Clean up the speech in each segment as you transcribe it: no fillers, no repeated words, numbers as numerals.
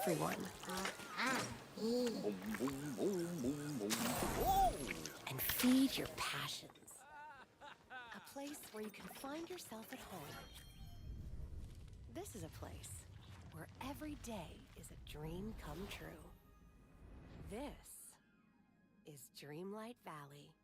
everyone. And feed your passions. A place where you can find yourself at home. This is a place where every day is a dream come true. This is Dreamlight Valley.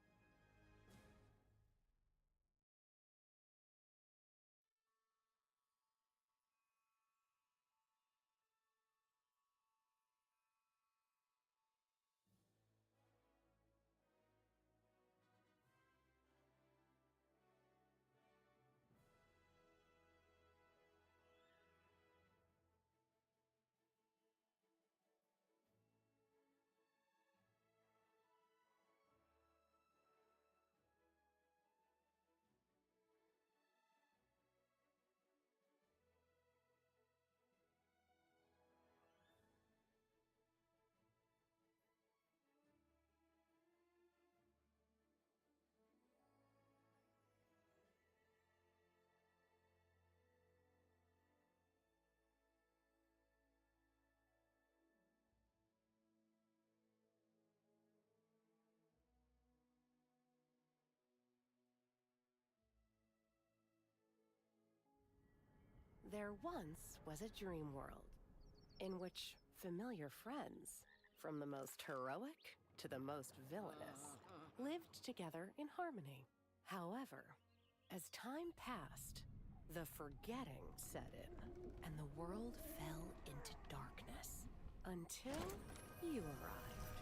There once was a dream world in which familiar friends, from the most heroic to the most villainous, lived together in harmony. However, as time passed, the forgetting set in, and the world fell into darkness until you arrived.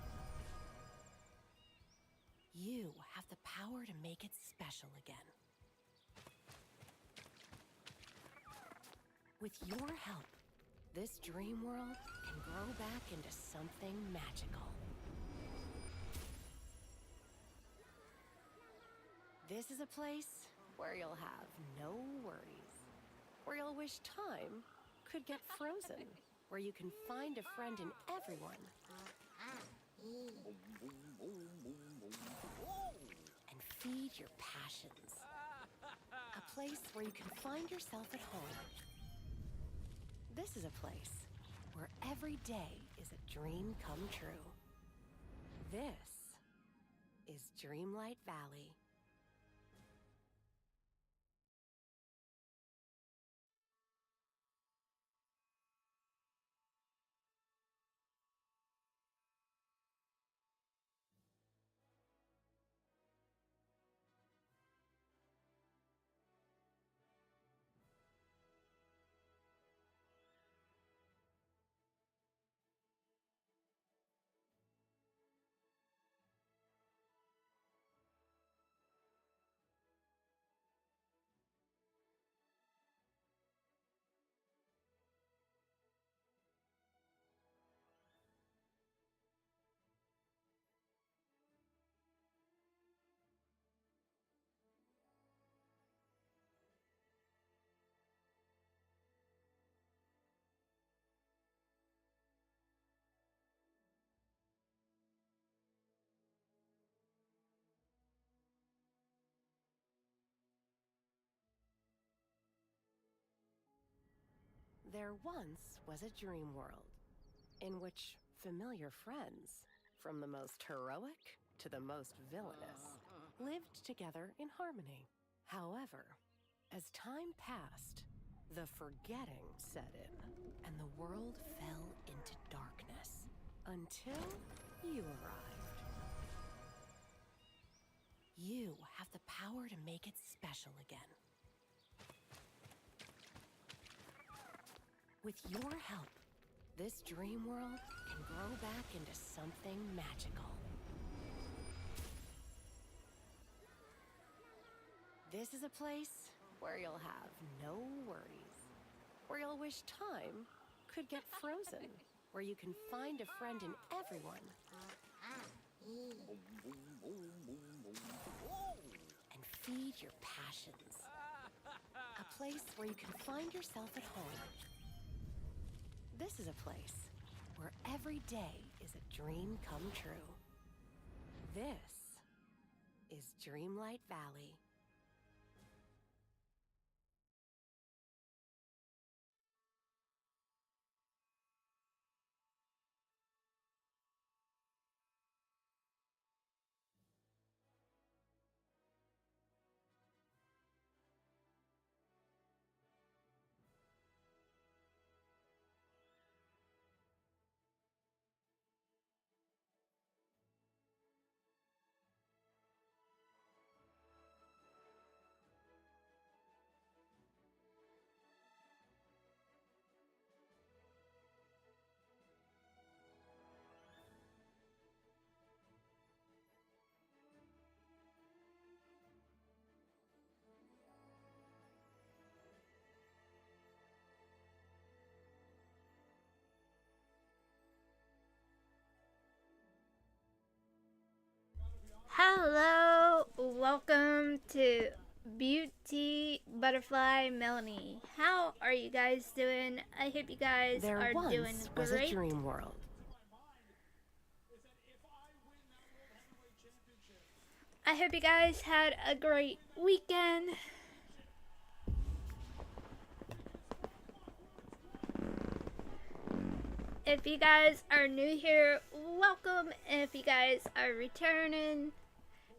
You have the power to make it special again. With your help, this dream world can grow back into something magical. This is a place where you'll have no worries, where you'll wish time could get frozen, where you can find a friend in everyone, and feed your passions. A place where you can find yourself at home. This is a place where every day is a dream come true. This is Dreamlight Valley. There once was a dream world in which familiar friends, from the most heroic to the most villainous, lived together in harmony. However, as time passed, the forgetting set in, and the world fell into darkness until you arrived. You have the power to make it special again. With your help, this dream world can grow back into something magical. This is a place where you'll have no worries, where you'll wish time could get frozen, where you can find a friend in everyone, and feed your passions. A place where you can find yourself at home. This is a place where every day is a dream come true. This is Dreamlight Valley. Hello, welcome to Beauty Butterfly Melanie. How are you guys doing? I hope you guys are doing great. There once was a dream world. I hope you guys had a great weekend. If you guys are new here, welcome. If you guys are returning,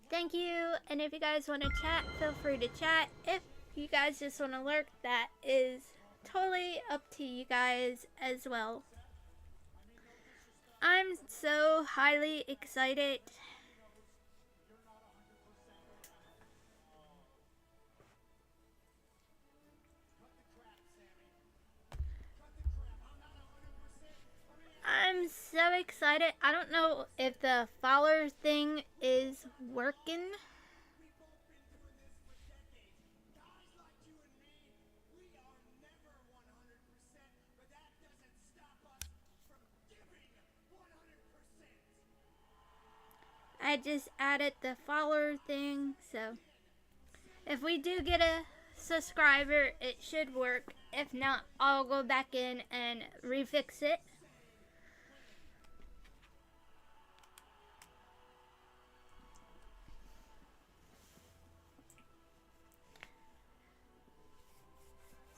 thank you. And if you guys want to chat, feel free to chat. If you guys just want to lurk, that is totally up to you guys as well. I'm so highly excited. I'm so excited. I don't know if the follower thing is working. I just added the follower thing, so if we do get a subscriber, it should work. If not, I'll go back in and refix it.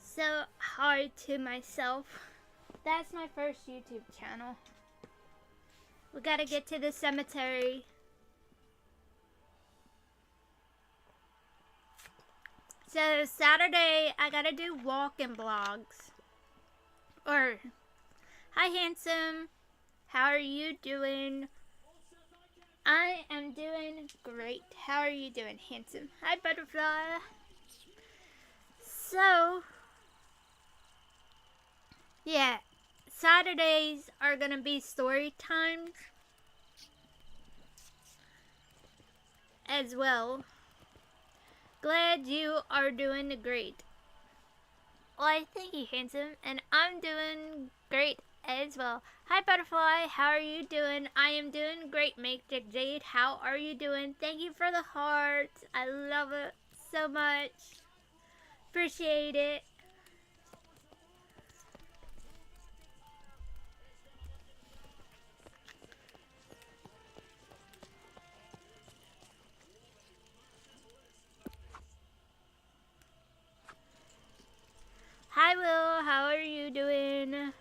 So hard to myself. That's my first YouTube channel. We gotta get to the cemetery. So Saturday, I gotta do walking vlogs. Or, hi handsome, how are you doing? I am doing great. How are you doing, handsome? Hi butterfly. So, yeah, Saturdays are gonna be story times as well. Glad you are doing great. Why, thank you, handsome. And I'm doing great as well. Hi, butterfly. How are you doing? I am doing great, Matrix Jade. How are you doing? Thank you for the hearts. I love it so much. Appreciate it. Hi Will, how are you doing?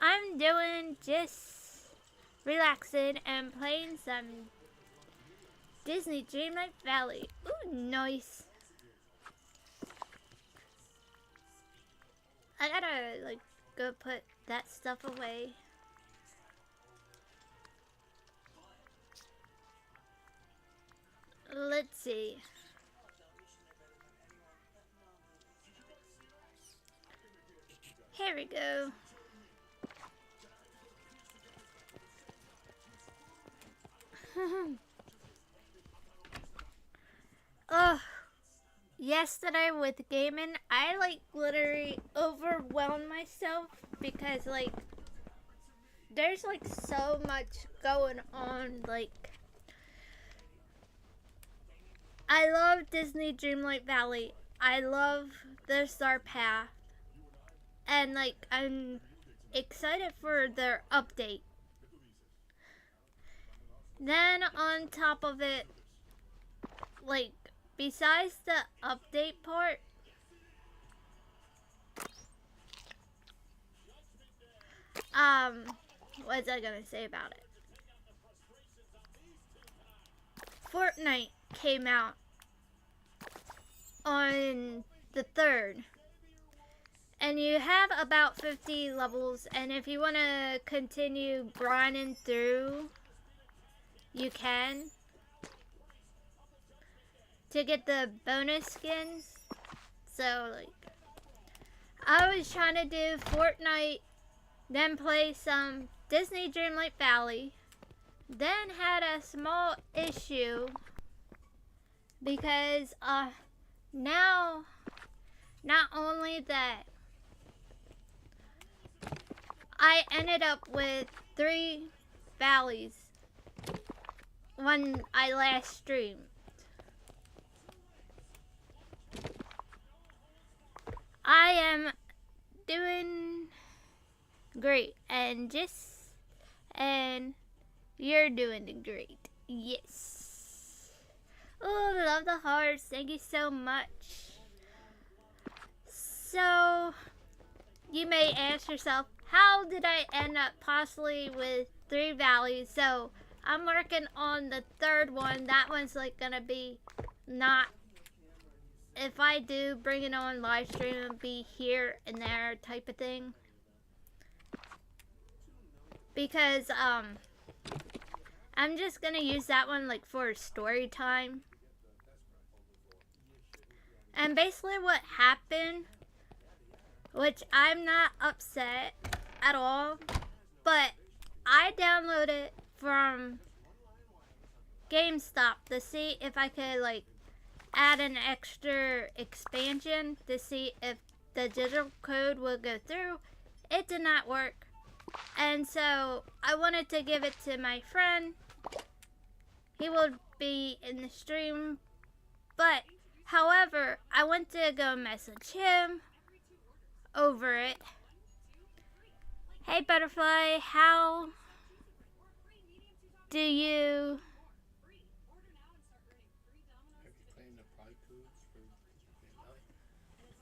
I'm doing just relaxing and playing some Disney Dreamlight Valley. Ooh, nice. I gotta go put that stuff away. Let's see. Here we go. Ugh. Yesterday with gaming, I literally overwhelmed myself because there's so much going on. I love Disney Dreamlight Valley. I love the Star Path. And I'm excited for their update. Then on top of it, besides the update part, what was I gonna say about it? Fortnite came out on the 3rd. And you have about 50 levels, and if you want to continue grinding through, you can. To get the bonus skins. So, I was trying to do Fortnite, then play some Disney Dreamlight Valley, then had a small issue because, now, not only that, I ended up with 3 valleys. when I last streamed. I am doing great, and you're doing great. Yes. Oh, love the hearts. Thank you so much. So, you may ask yourself, how did I end up possibly with 3 values? So, I'm working on the third one. That one's like gonna be not, if I do bring it on live stream, it'll be here and there type of thing. Because, I'm just gonna use that one like for story time. And basically what happened, which I'm not upset at all, but I downloaded from GameStop to see if I could like add an extra expansion to see if the digital code would go through. It did not work. And so I wanted to give it to my friend. He will be in the stream. But however, I went to go message him over it. Hey Butterfly, how do you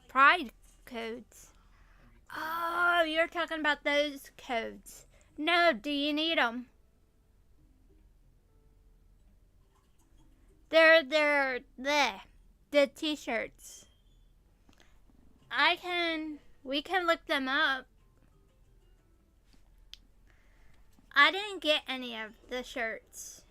Pride codes? Oh, you're talking about those codes. No, do you need them? They're the t-shirts. We can look them up. I didn't get any of the shirts.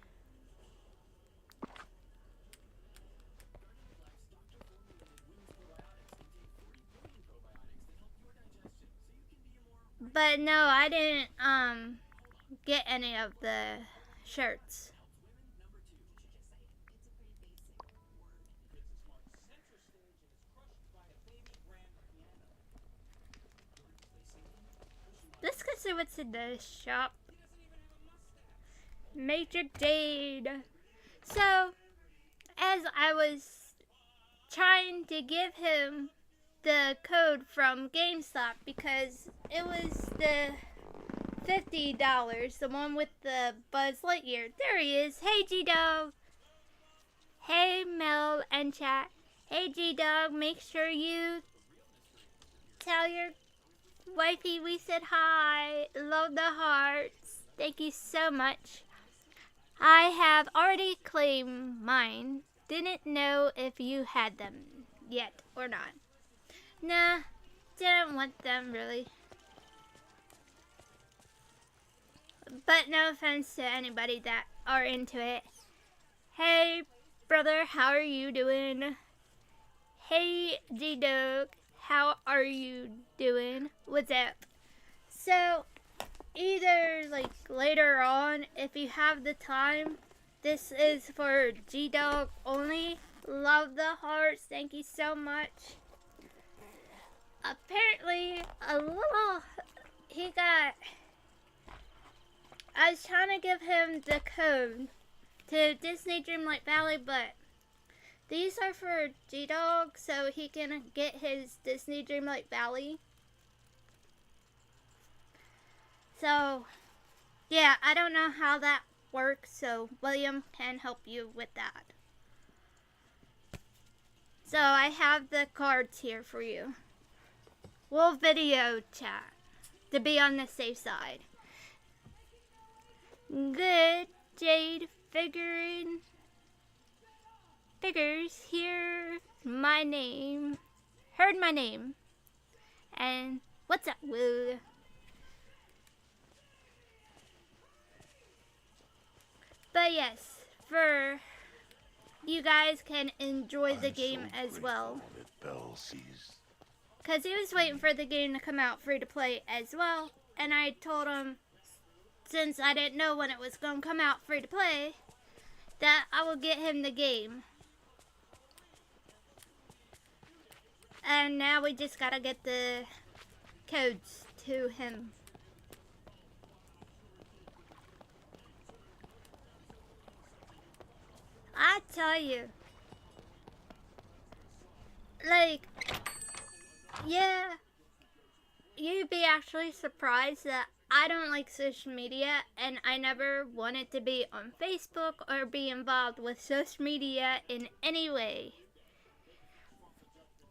But no, I didn't get any of the shirts. Let's go see what's in the shop. Major Jade. So, as I was trying to give him the code from GameStop because it was the $50, the one with the Buzz Lightyear. There he is. Hey G-Dog. Hey Mel and chat. Hey G-Dog, make sure you tell your wifey we said hi. Love the hearts. Thank you so much. I have already claimed mine. Didn't know if you had them yet or not. Nah, didn't want them really. But no offense to anybody that are into it. Hey brother, how are you doing? Hey G-Dog, how are you doing? What's up? So, either like later on, if you have the time, this is for G-Dog only. Love the hearts, thank you so much. Apparently, I was trying to give him the code to Disney Dreamlight Valley, but these are for G-Dog, so he can get his Disney Dreamlight Valley. So, yeah, I don't know how that works, so William can help you with that. So, I have the cards here for you. We'll video chat to be on the safe side. Good, Jade figures hear my name, heard my name, and what's up, Will? But yes, for you guys can enjoy the game as well. Because he was waiting for the game to come out free to play as well. And I told him, since I didn't know when it was going to come out free to play, that I will get him the game. And now we just got to get the codes to him. tell you. Like, yeah, you'd be actually surprised that I don't like social media, and I never wanted to be on Facebook or be involved with social media in any way.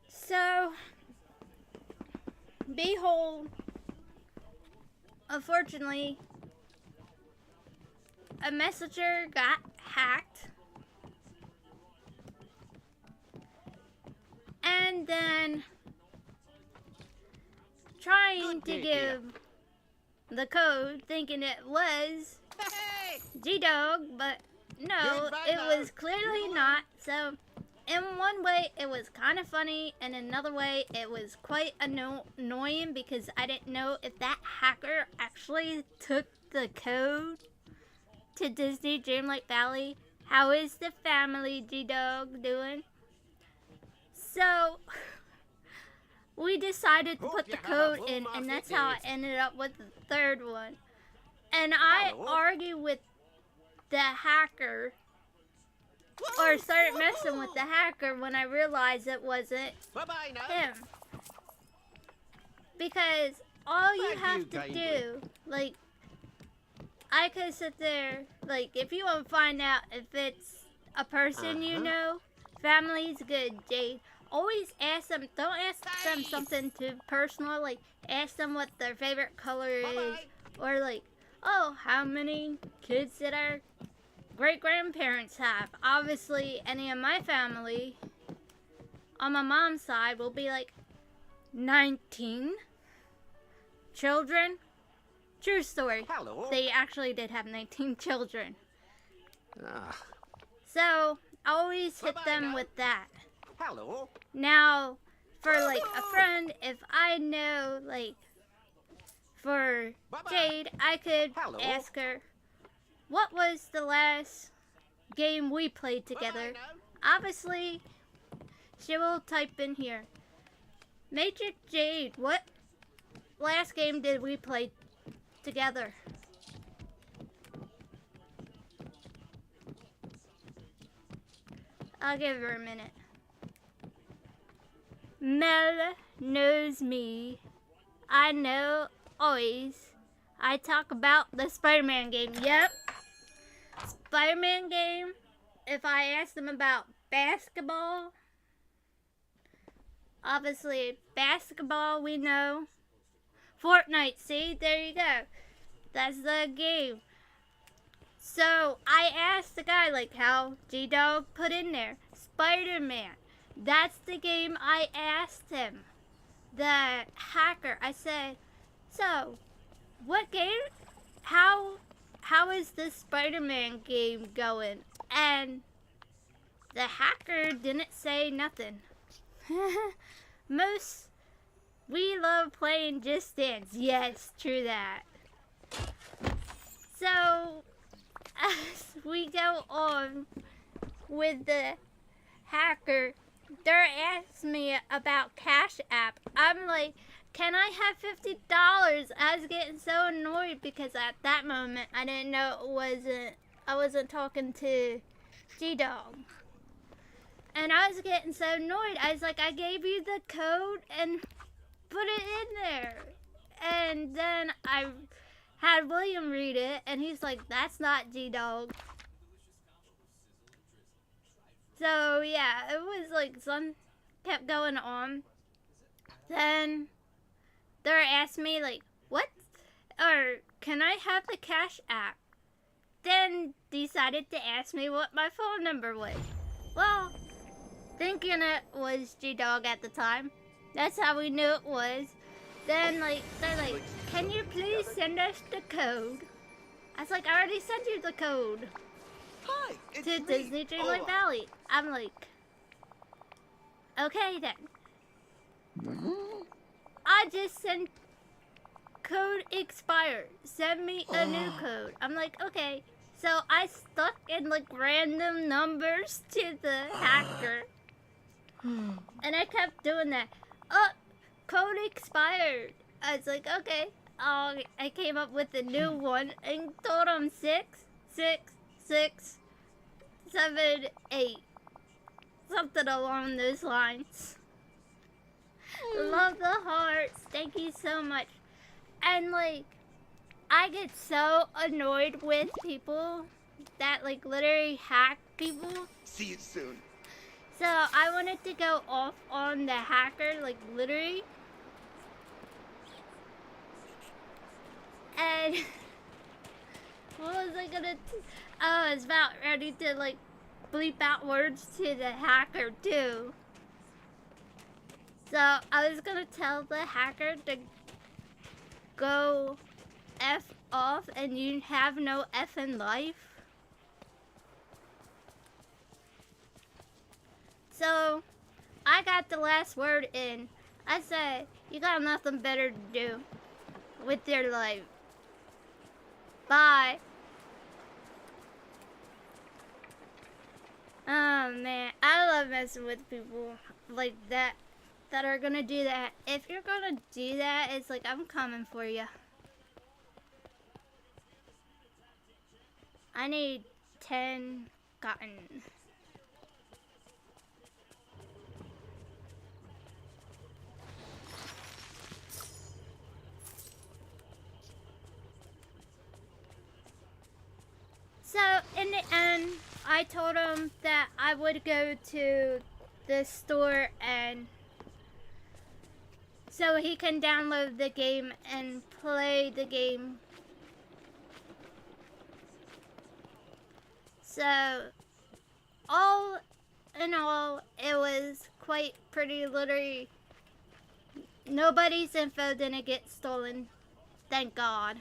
So, behold, unfortunately, a messenger got hacked, and then trying to give the code thinking it was G-Dog, but no, it was clearly not. So in one way it was kind of funny, and another way it was quite annoying because I didn't know if that hacker actually took the code to Disney Dreamlight Valley. How is the family, G-Dog, doing? So we decided to put the code in, and that's how I ended up with the third one. And I argued with the hacker, or started messing with the hacker when I realized it wasn't him. Because all you have to do, like, I could sit there, like, if you want to find out if it's a person you know, family's good, Jade. Always ask them, don't ask them something too personal, like, ask them what their favorite color is, or like, oh, how many kids did our great-grandparents have? Obviously, any of my family, on my mom's side, will be like, 19 children. True story. Hello. They actually did have 19 children. Ah. So, I always hit them with that. Hello. Now, for like a friend, if I know, like, for Jade, I could ask her, what was the last game we played together? Obviously, she will type in here, Major Jade, what last game did we play together? I'll give her a minute. Mel knows me. I know always. I talk about the Spider-Man game. Yep. Spider-Man game. If I ask them about basketball, obviously basketball we know. Fortnite, see? There you go. That's the game. So I asked the guy, like, how G-Dog put in there Spider-Man. That's the game I asked him. The hacker. I said, so, what game? How is this Spider-Man game going? And the hacker didn't say nothing. We love playing Just Dance. Yes, true that. So, as we go on with the hacker, they're asking me about Cash App. I'm like, can I have $50? I was getting so annoyed because at that moment I didn't know I wasn't talking to G-Dog. And I was getting so annoyed. I was like, I gave you the code and put it in there. And then I had William read it, and he's like, that's not G-Dog. So, yeah, it was like some kept going on. Then they're asking me, like, what? Or, can I have the Cash App? Then decided to ask me what my phone number was. Well, thinking it was G-Dog at the time. That's how we knew it was. Then, like, they're like, can you please send us the code? I was like, I already sent you the code. Hi, it's To me. Disney Dreamlight Valley. I'm like, okay then. I just sent code expired. Send me a new code. I'm like, okay. So I stuck in like random numbers to the hacker. And I kept doing that. Code expired. I was like, okay. I came up with a new one and told him 666 878. Something along those lines. Love the hearts. Thank you so much. And like, I get so annoyed with people that like literally hack people. See you soon. So I wanted to go off on the hacker, like literally. And what was I gonna I was about ready to like bleep out words to the hacker too. So I was gonna tell the hacker to go F off and you have no F in life. So I got the last word in. I said, you got nothing better to do with your life. Bye. Oh man, I love messing with people like that are gonna do that. If you're gonna do that, it's like I'm coming for you. I need 10 cotton. So in the end, I told him that I would go to the store and so he can download the game and play the game. So all in all, it was quite pretty. Literally, nobody's info didn't get stolen. Thank God.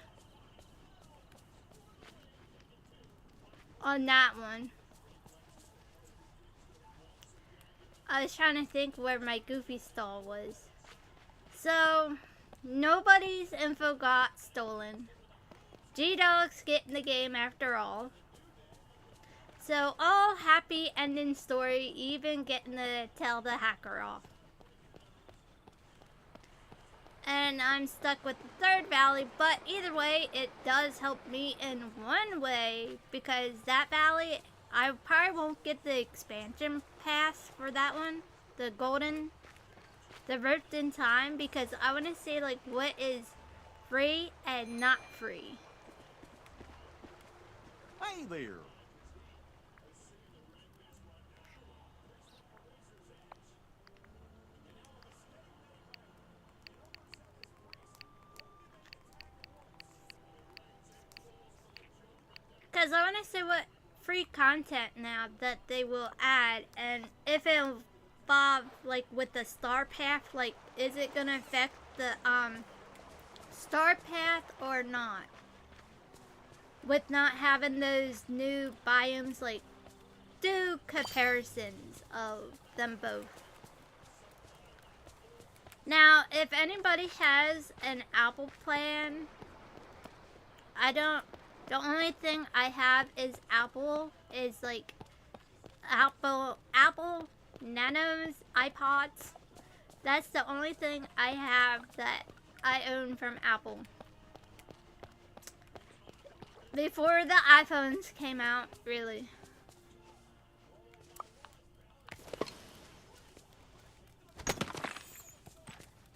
On that one. I was trying to think where my goofy stall was. So, nobody's info got stolen. G-Dog's getting the game after all. So, all happy ending story, even getting to tell the hacker off. And I'm stuck with the third valley, but either way, it does help me in one way, because that valley, I probably won't get the expansion pass for that one, the golden, the ripped in time, because I want to see like what is free and not free. Hey there. Because I want to see what free content now that they will add, and if it'll involve like with the star path, like is it gonna affect the star path or not? With not having those new biomes, like do comparisons of them both. Now, if anybody has an Apple plan, the only thing I have is Apple, is like Apple Nanos, iPods. That's the only thing I have that I own from Apple. Before the iPhones came out, really.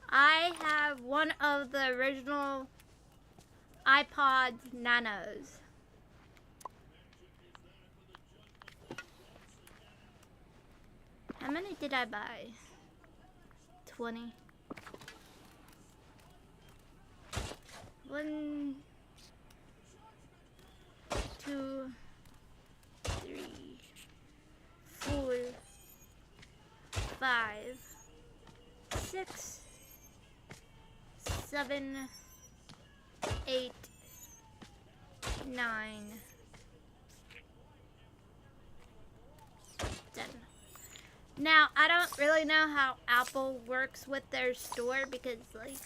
I have one of the original iPod Nanos. How many did I buy? 20. 1, 2, 3, 4, 5, 6, 7, 8, 9, 10. Now, I don't really know how Apple works with their store because, like,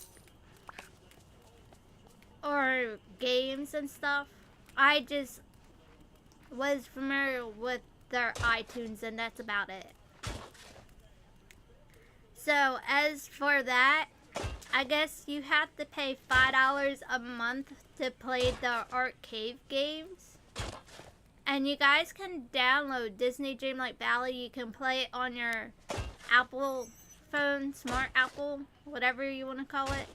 or games and stuff. I just was familiar with their iTunes and that's about it. So, as for that, I guess you have to pay $5 a month to play the arcade games. And you guys can download Disney Dreamlight Valley. You can play it on your Apple phone, smart Apple, whatever you want to call it.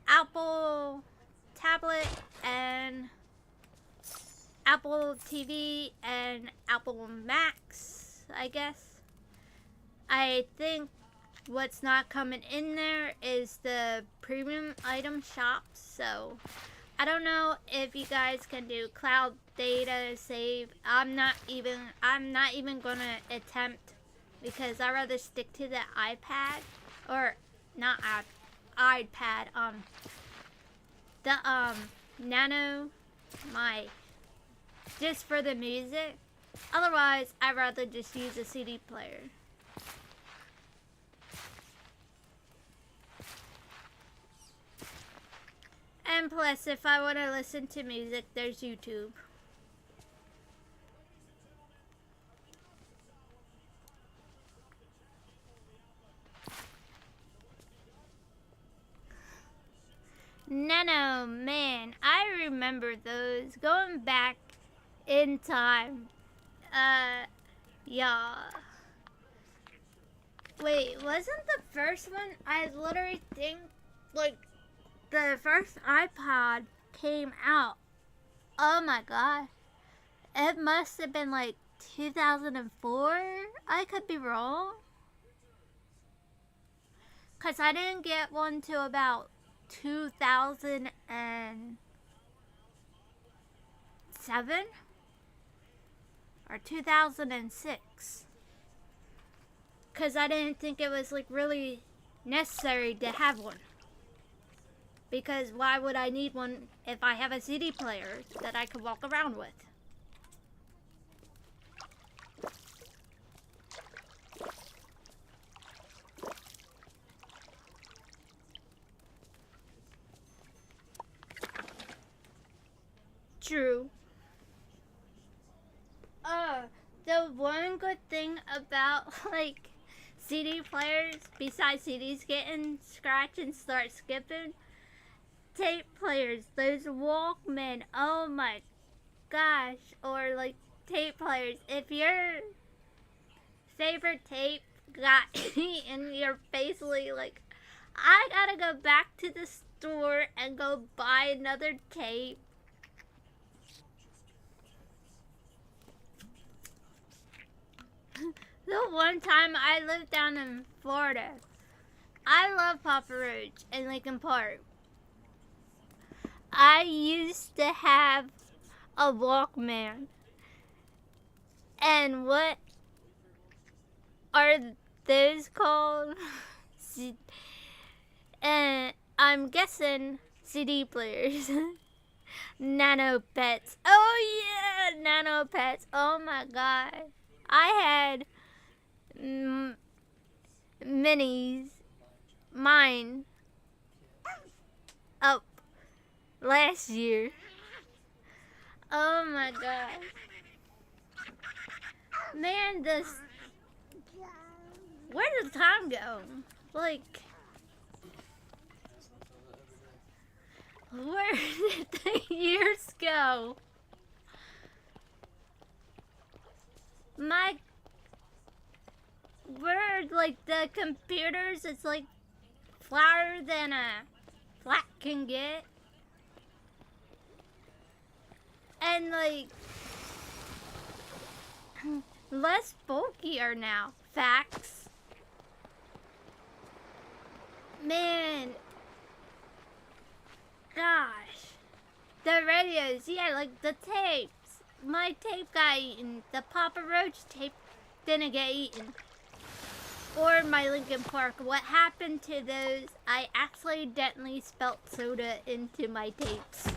Apple tablet and Apple TV and Apple Max, I guess. I think what's not coming in there is the premium item shops, so I don't know if you guys can do cloud data save. I'm not even gonna attempt, because I'd rather stick to the iPad, or not iPad, the Nano, just for the music. Otherwise, I'd rather just use a CD player. And plus, if I want to listen to music, there's YouTube. Nano, man, I remember those. Going back in time. Yeah. Wait, wasn't the first one, I literally think, like, the first iPod came out, oh my god, it must have been like 2004. I could be wrong, because I didn't get one till about 2007 or 2006, because I didn't think it was like really necessary to have one. Because why would I need one if I have a CD player that I could walk around with? True. The one good thing about, like, CD players, besides CDs getting scratched and start skipping, tape players, those Walkman, oh my gosh, or like tape players, if your favorite tape got in your face, like, I gotta go back to the store and go buy another tape. The one time I lived down in Florida, I love Papa Roach and Lincoln Park. I used to have a Walkman. And what are those called? And I'm guessing CD players. Nano Pets. Oh yeah, Nano Pets. Oh my god. I had minis, mine, up last year. Oh my god. Man, where did the time go? Like, where did the years go? Where, like, the computers, it's like flatter than a flat can get. And, like, less bulkier now. Facts. Man. Gosh. The radios, yeah, like the tapes. My tape got eaten. The Papa Roach tape didn't get eaten. Or my Lincoln Park. What happened to those? I accidentally spelt soda into my tapes.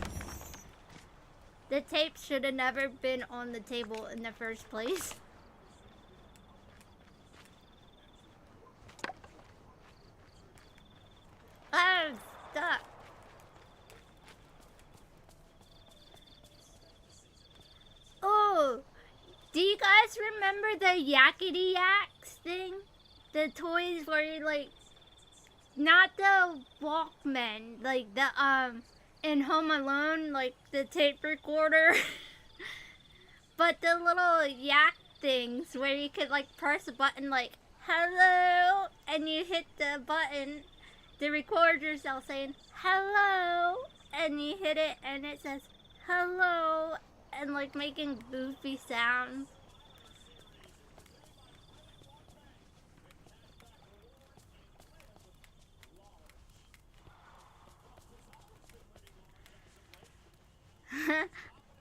The tape should have never been on the table in the first place. I'm stuck. Oh, do you guys remember the Yakety Yaks thing? The toys where you, like, not the Walkman, like the in Home Alone, like the tape recorder. But the little yak things where you could like press a button like hello and you hit the button to record yourself saying hello and you hit it and it says hello and like making goofy sounds.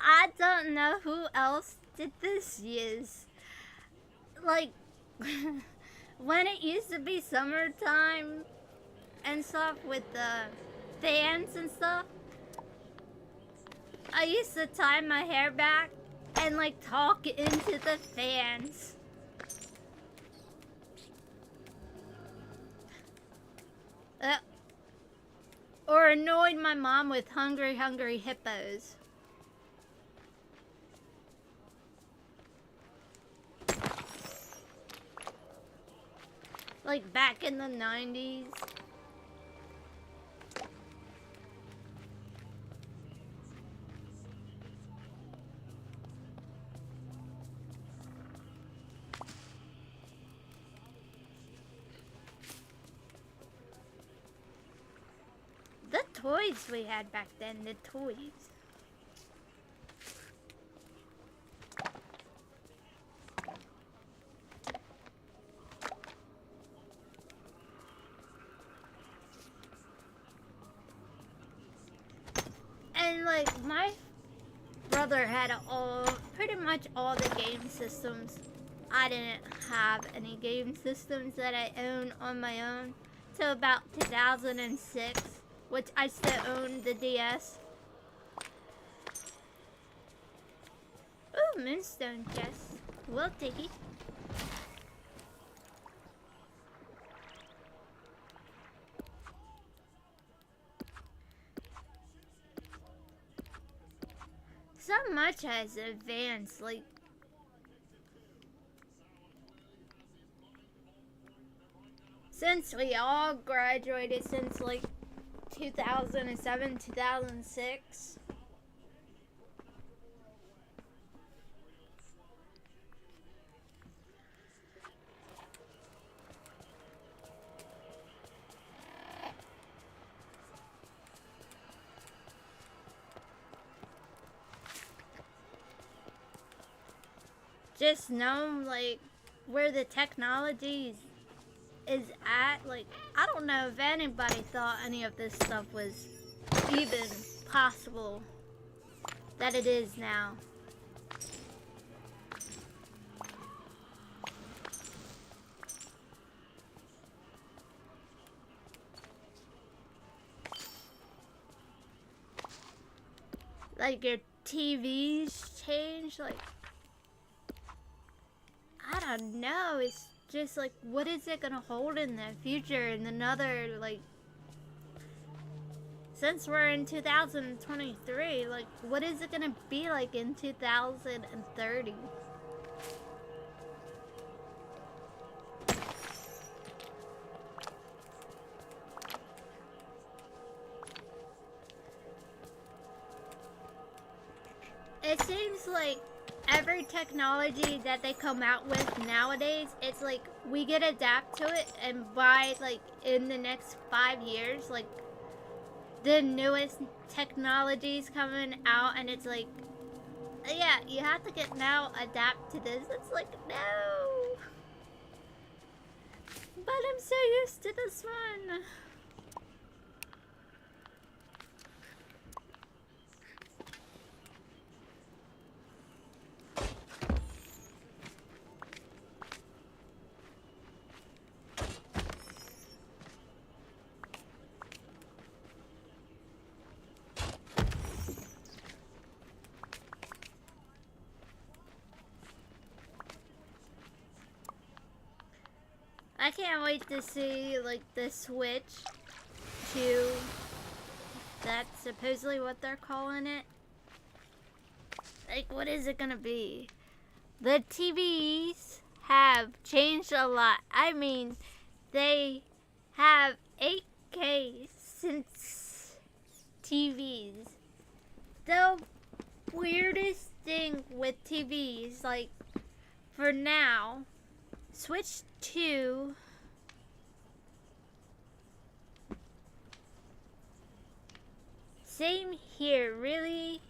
I don't know who else did this use. Like, when it used to be summertime and stuff with the fans and stuff, I used to tie my hair back and like talk into the fans. Or annoyed my mom with hungry, hungry hippos. Like back in the 90s. The toys we had back then, the toys. And like my brother had pretty much all the game systems. I didn't have any game systems that I own on my own till about 2006, which I still own the DS. Ooh, moonstone chest. We'll take it. So much has advanced, like since we all graduated since like 2007, 2006. Just know like where the technology is at. Like I don't know if anybody thought any of this stuff was even possible that it is now. Like your TVs change, like I don't know, it's just like what is it gonna hold in the future in another like since we're in 2023, like what is it gonna be like in 2030? It seems like every technology that they come out with nowadays, it's like we get adapt to it, and by like in the next 5 years, like the newest technologies coming out, and it's like, yeah, you have to get now adapt to this. It's like, no, but I'm so used to this one. I can't wait to see like the Switch 2. That's supposedly what they're calling it. Like, what is it gonna be? The TVs have changed a lot. I mean, they have 8K since TVs. The weirdest thing with TVs, like, for now, switch to same here, really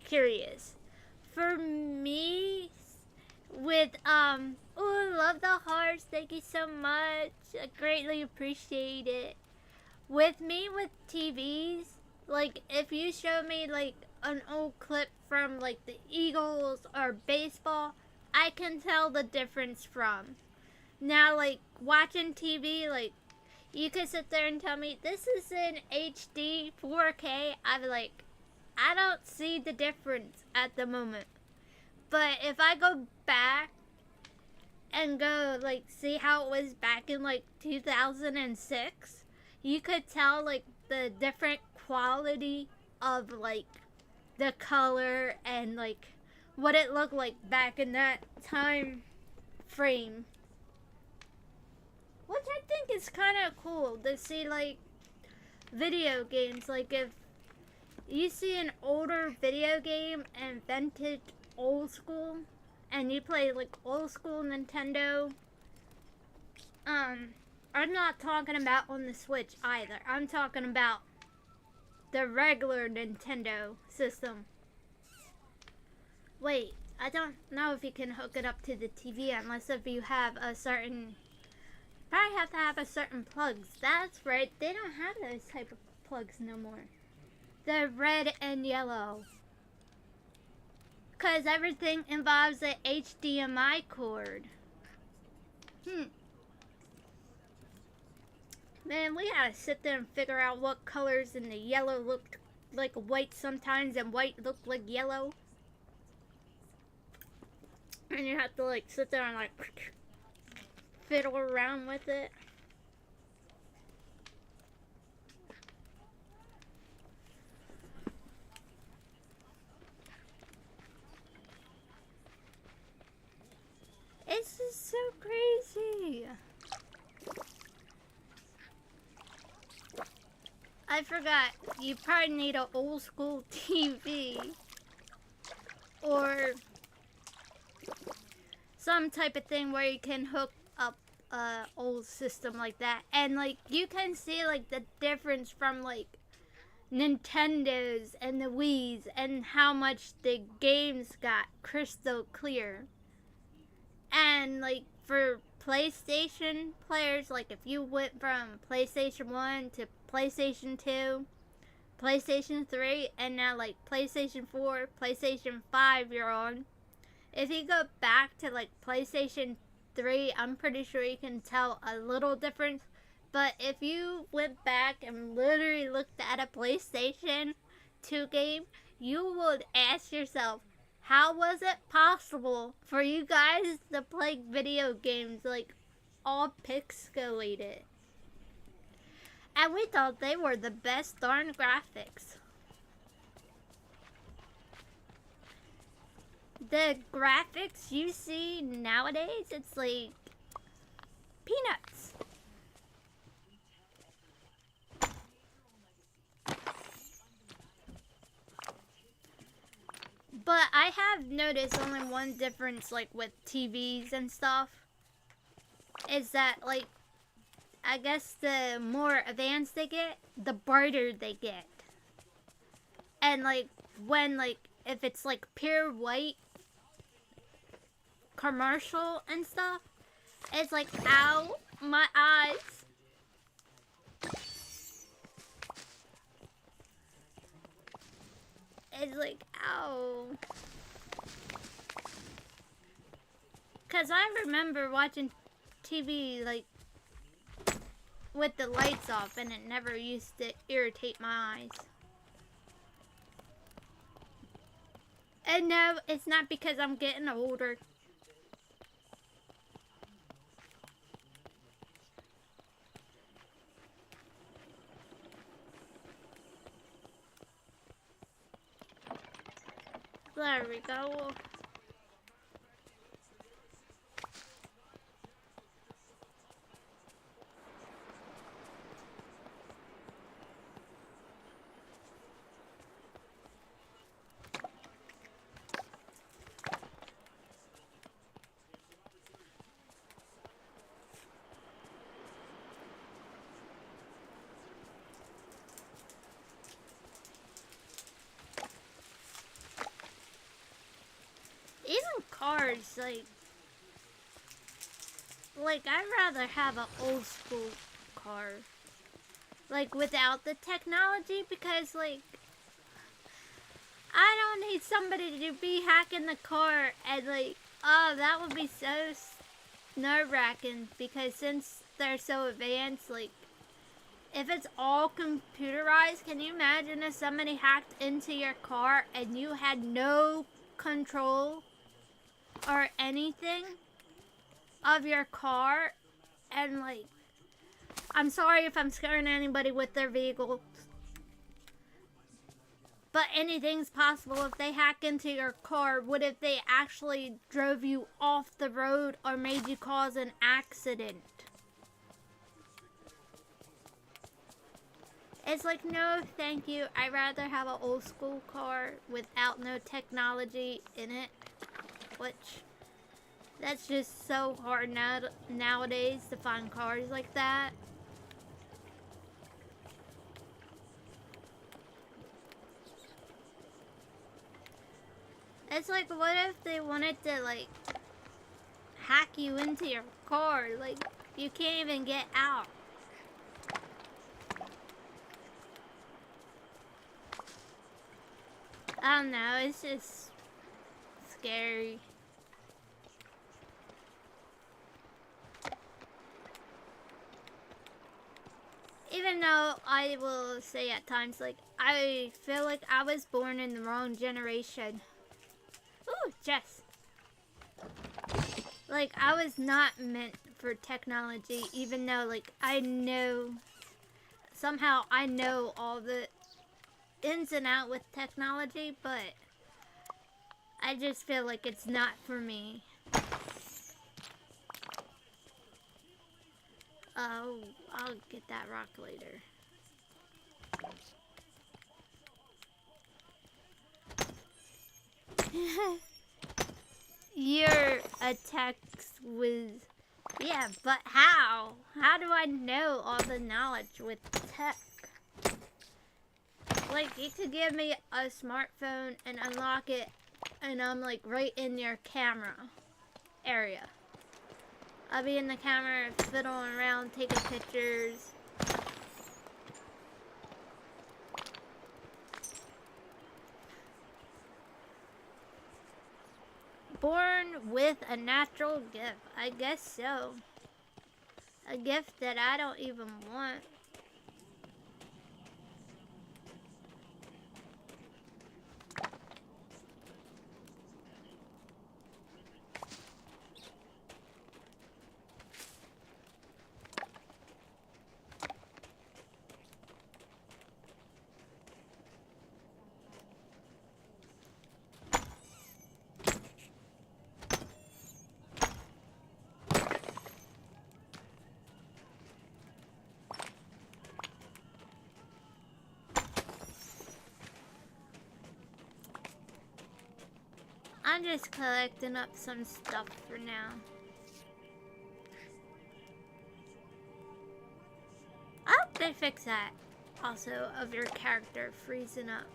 curious. For me, with, oh, love the hearts, thank you so much, I greatly appreciate it. With me, with TVs, like, if you show me, like, an old clip from, like, the Eagles or baseball, I can tell the difference from. Now, like, watching TV, like, you could sit there and tell me, this is in HD 4K, I'd be like, I don't see the difference at the moment. But if I go back and go, like, see how it was back in, like, 2006, you could tell, like, the different quality of, like, the color and, like, what it looked like back in that time frame. Which I think is kind of cool to see, like, video games. Like, if you see an older video game and vintage old school, and you play, like, old school Nintendo, I'm not talking about on the Switch either. I'm talking about the regular Nintendo system. Wait, I don't know if you can hook it up to the TV unless if you have a certain... Probably have to have a certain plugs. That's right, they don't have those type of plugs no more. The red and yellow. Because everything involves a HDMI cord. Man, we had to sit there and figure out what colors in the yellow looked like white sometimes and white looked like yellow. And you have to, like, sit there and, like, fiddle around with it. It's just so crazy. I forgot, you probably need an old school TV or some type of thing where you can hook up a old system like that, and like you can see like the difference from like Nintendo's and the Wii's and how much the games got crystal clear. And like for PlayStation players, like if you went from PlayStation 1 to PlayStation 2, PlayStation 3, and now like PlayStation 4, PlayStation 5 you're on, if you go back to like PlayStation 3, I'm pretty sure you can tell a little difference. But if you went back and literally looked at a PlayStation 2 game, you would ask yourself, how was it possible for you guys to play video games like all pixelated? And we thought they were the best darn graphics. The graphics you see nowadays, it's like peanuts. But I have noticed only one difference, like with TVs and stuff, is that like, I guess the more advanced they get, the brighter they get. And like, when like, if it's like pure white commercial and stuff, it's like, ow, my eyes. It's like, ow. Cause I remember watching TV like with the lights off, and it never used to irritate my eyes. And no, it's not because I'm getting older. There we go. cars, like I'd rather have an old school car, like without the technology, because like I don't need somebody to be hacking the car and like, oh, that would be so nerve-wracking, because since they're so advanced, like if it's all computerized, can you imagine if somebody hacked into your car and you had no control or anything of your car? And like, I'm sorry if I'm scaring anybody with their vehicles, but anything's possible if they hack into your car. What if they actually drove you off the road or made you cause an accident? It's like, no, thank you. I'd rather have an old school car without no technology in it, which that's just so hard nowadays to find cars like that. It's like, what if they wanted to like hack you into your car? Like, you can't even get out. I don't know, it's just scary. Even though I will say at times, like, I feel like I was born in the wrong generation. Ooh, Jess. Like, I was not meant for technology, even though, like, I know, somehow I know all the ins and out with technology, but I just feel like it's not for me. Oh, I'll get that rock later. Your attacks was... Yeah, but how? How do I know all the knowledge with tech? Like, you could give me a smartphone and unlock it, and I'm like right in your camera area. I'll be in the camera, fiddling around, taking pictures. Born with a natural gift. I guess so. A gift that I don't even want. I'm just collecting up some stuff for now. I hope they fix that also of your character freezing up.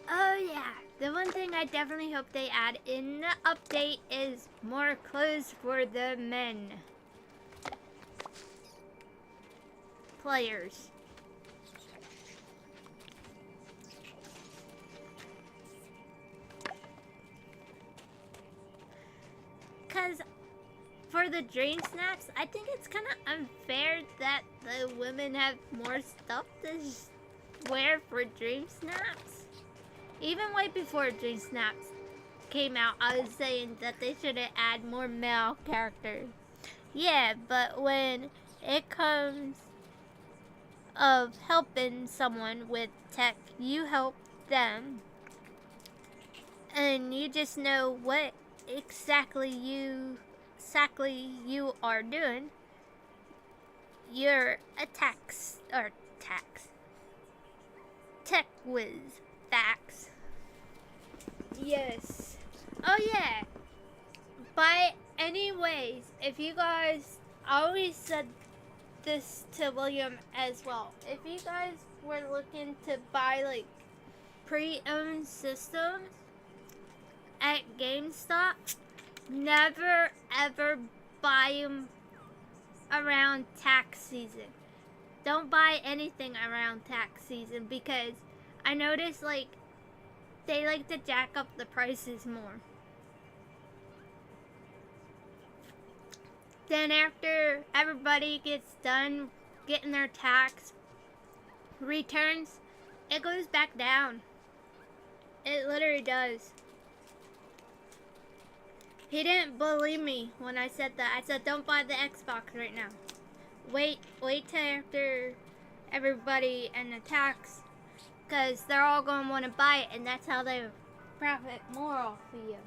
Oh yeah, the one thing I definitely hope they add in the update is more clothes for the men. Players. Because for the dream snaps, I think it's kind of unfair that the women have more stuff to wear for dream snaps. Even way before dream snaps came out, I was saying that they should add more male characters. Yeah, but when it comes of helping someone with tech, you help them, and you just know what exactly you are doing. Your attacks or tech whiz facts. Yes. Oh yeah. But anyways, if you guys, I always said this to William as well. If you guys were looking to buy like pre-owned systems at GameStop, never ever buy them around tax season. Don't buy anything around tax season because I noticed like they like to jack up the prices more. Then after everybody gets done getting their tax returns, it goes back down. It literally does. He didn't believe me when I said that. I said, don't buy the Xbox right now. Wait till after everybody and the tax, because they're all going to want to buy it, and that's how they profit more off of you.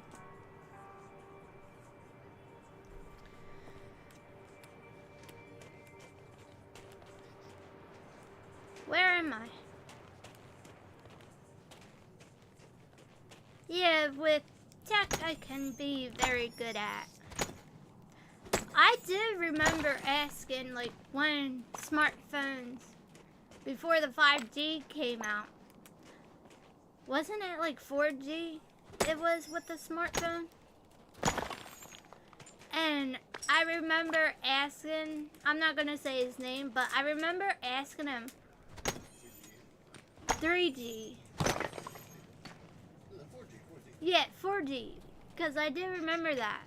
Where am I? Yeah, with tech I can be very good at. I did remember asking like when smartphones before the 5G came out. Wasn't it like 4G it was with the smartphone? And I remember asking, I'm not gonna say his name, but I remember asking him 3G. Yeah, 4G. Because I do remember that.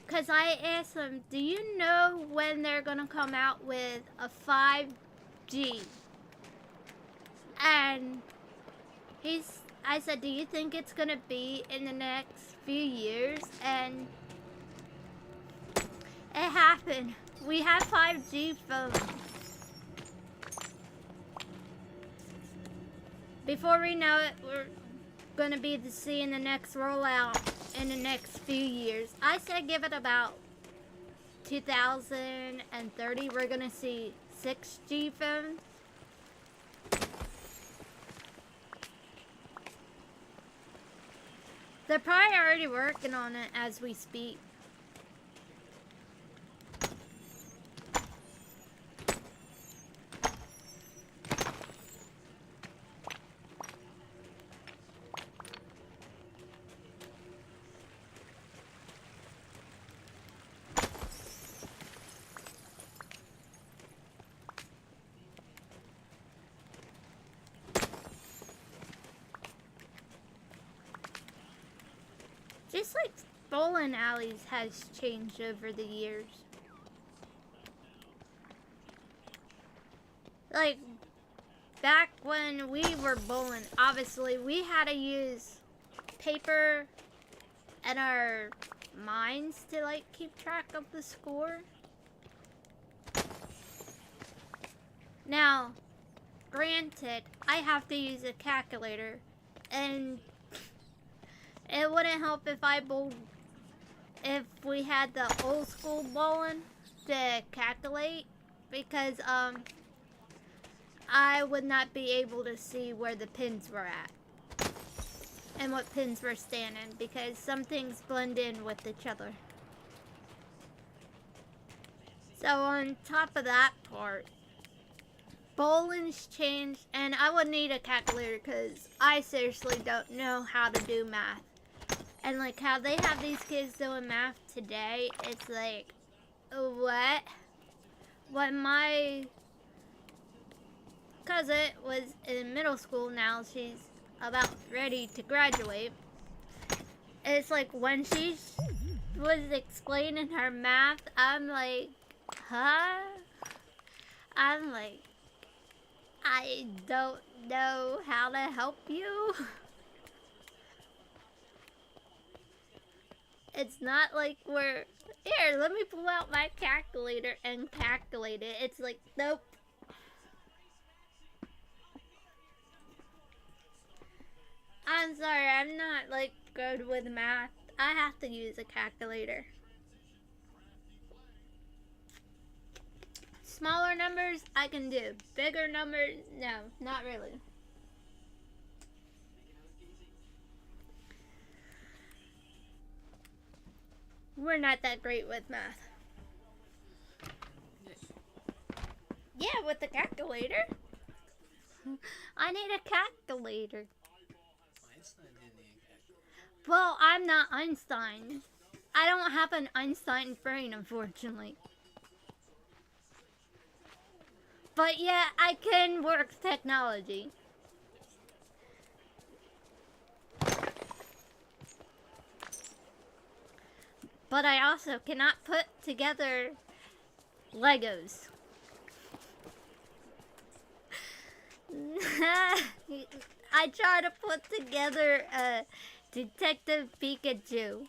Because I asked him, do you know when they're going to come out with a 5G? And I said, do you think it's going to be in the next few years? And it happened. We have 5G phones. Before we know it, we're going to be seeing the next rollout in the next few years. I said give it about 2030. We're going to see 6G phones. They're probably already working on it as we speak. Just like bowling alleys has changed over the years. Like, back when we were bowling, obviously we had to use paper and our minds to like keep track of the score. Now, granted, I have to use a calculator, and it wouldn't help if I bowled, if we had the old school bowling to calculate, because I would not be able to see where the pins were at and what pins were standing, because some things blend in with each other. So on top of that part, bowling's changed, and I would need a calculator because I seriously don't know how to do math. And like how they have these kids doing math today, it's like, what? When my cousin was in middle school, now she's about ready to graduate. It's like when she was explaining her math, I'm like, huh? I'm like, I don't know how to help you. It's not like we're, here, let me pull out my calculator and calculate it. It's like, nope. I'm sorry, I'm not like good with math. I have to use a calculator. Smaller numbers, I can do. Bigger numbers, no, not really. We're not that great with math. Yeah, with the calculator. I need a calculator. Einstein didn't need a calculator. Well, I'm not Einstein. I don't have an Einstein brain, unfortunately. But yeah, I can work technology. But I also cannot put together Legos. I try to put together a Detective Pikachu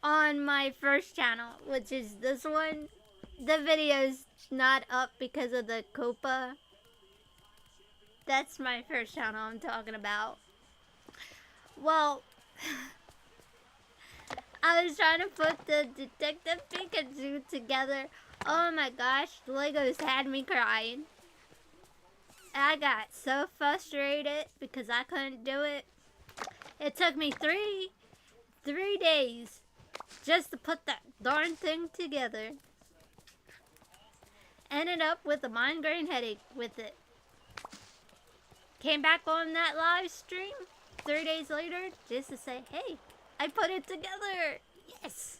on my first channel, which is this one. The video's not up because of the COPA. That's my first channel I'm talking about. Well, I was trying to put the Detective Pikachu together. Oh my gosh, the Legos had me crying. I got so frustrated because I couldn't do it. It took me three days just to put that darn thing together. Ended up with a migraine headache with it. Came back on that live stream 3 days later just to say, hey, I put it together. Yes.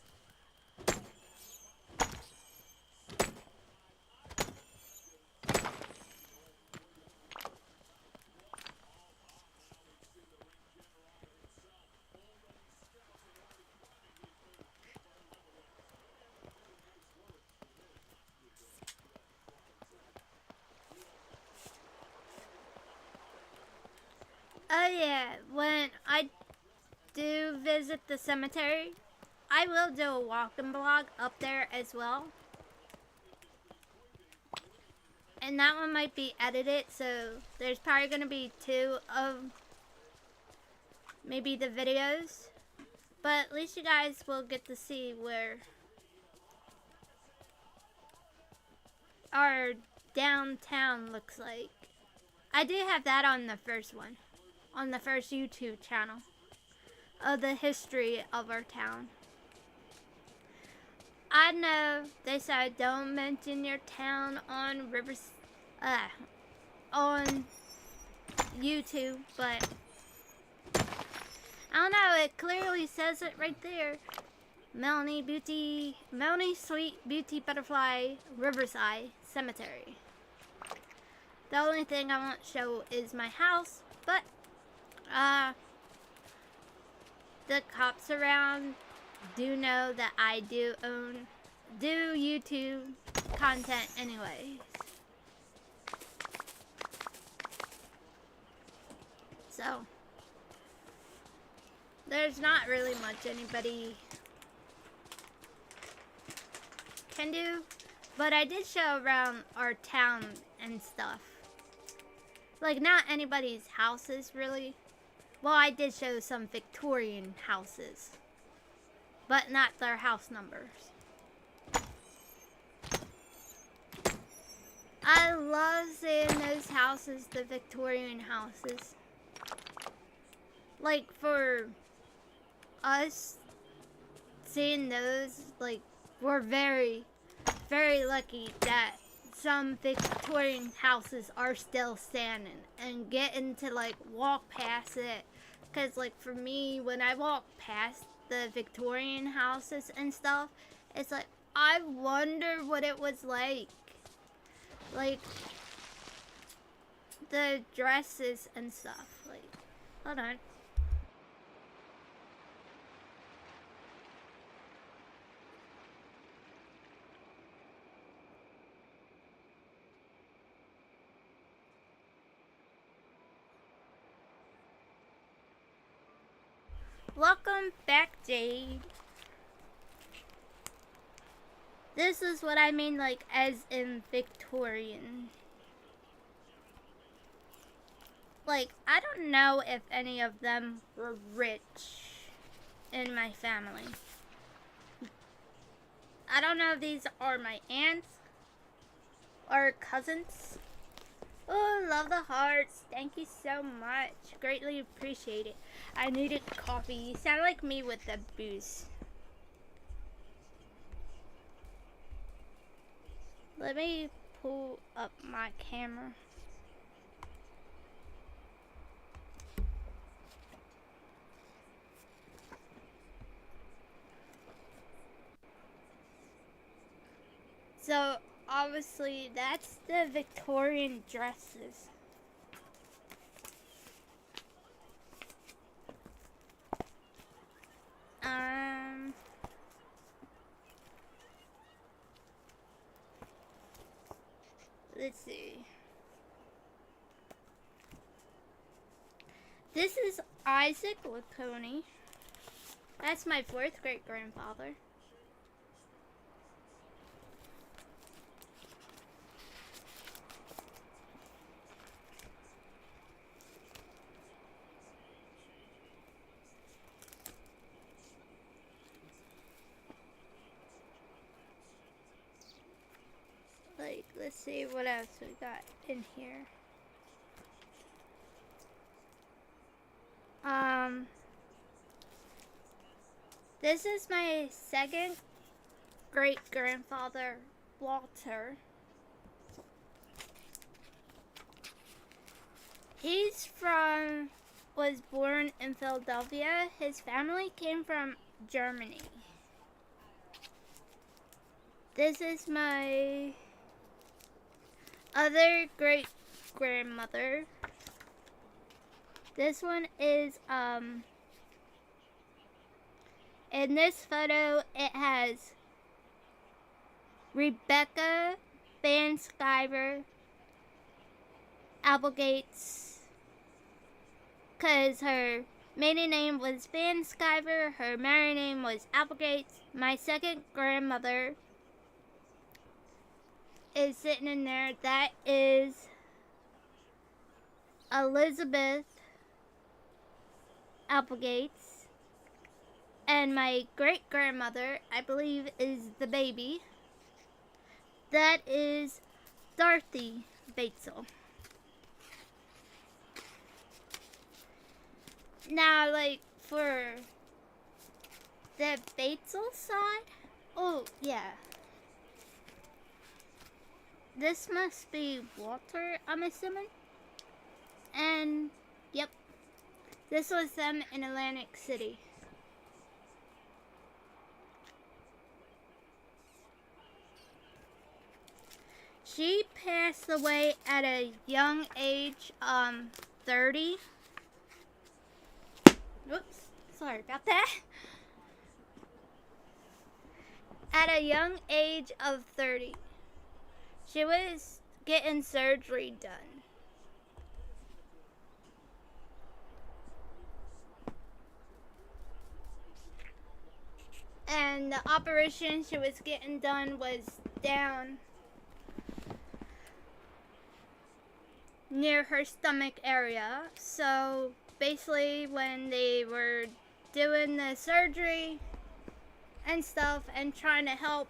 Oh yeah, when I do visit the cemetery, I will do a walking blog up there as well. And that one might be edited, so there's probably going to be 2 of maybe the videos. But at least you guys will get to see where our downtown looks like. I do have that on the first one, on the first YouTube channel, of the history of our town. I know they said don't mention your town on on YouTube, but I don't know, it clearly says it right there. Melanie Sweet Beauty Butterfly Riverside Cemetery. The only thing I won't show is my house, but the cops around do know that I do YouTube content anyway. So there's not really much anybody can do, but I did show around our town and stuff. Like, not anybody's houses really. Well, I did show some Victorian houses, but not their house numbers. I love seeing those houses, the Victorian houses. Like, for us, seeing those, like, we're very, very lucky that some Victorian houses are still standing and getting to, like, walk past it. Because, like, for me, when I walk past the Victorian houses and stuff, it's like, I wonder what it was like. Like, the dresses and stuff. Like, hold on. Welcome back, Jade. This is what I mean, like, as in Victorian. Like, I don't know if any of them were rich in my family. I don't know if these are my aunts or cousins. Oh, love the hearts. Thank you so much. Greatly appreciate it. I needed coffee. You sound like me with the booze. Let me pull up my camera. So obviously that's the Victorian dresses. Let's see. This is Isaac Laconey. That's my 4th great grandfather. Like, let's see what else we got in here. This is my 2nd great grandfather, Walter. Was born in Philadelphia. His family came from Germany. This is my other great grandmother. This one is, in this photo, it has Rebecca Van Sciver Applegate's, because her maiden name was Van Sciver, her married name was Applegate's. My 2nd grandmother is sitting in there. That is Elizabeth Applegate's. And my great grandmother, I believe, is the baby. That is Dorothy Batesel. Now, like, for the Batesel side, oh, yeah. This must be Walter, I'm assuming. And, yep, this was them in Atlantic City. She passed away at a young age, 30. Whoops, sorry about that. At a young age of 30. She was getting surgery done. And the operation she was getting done was down near her stomach area. So basically when they were doing the surgery and stuff and trying to help,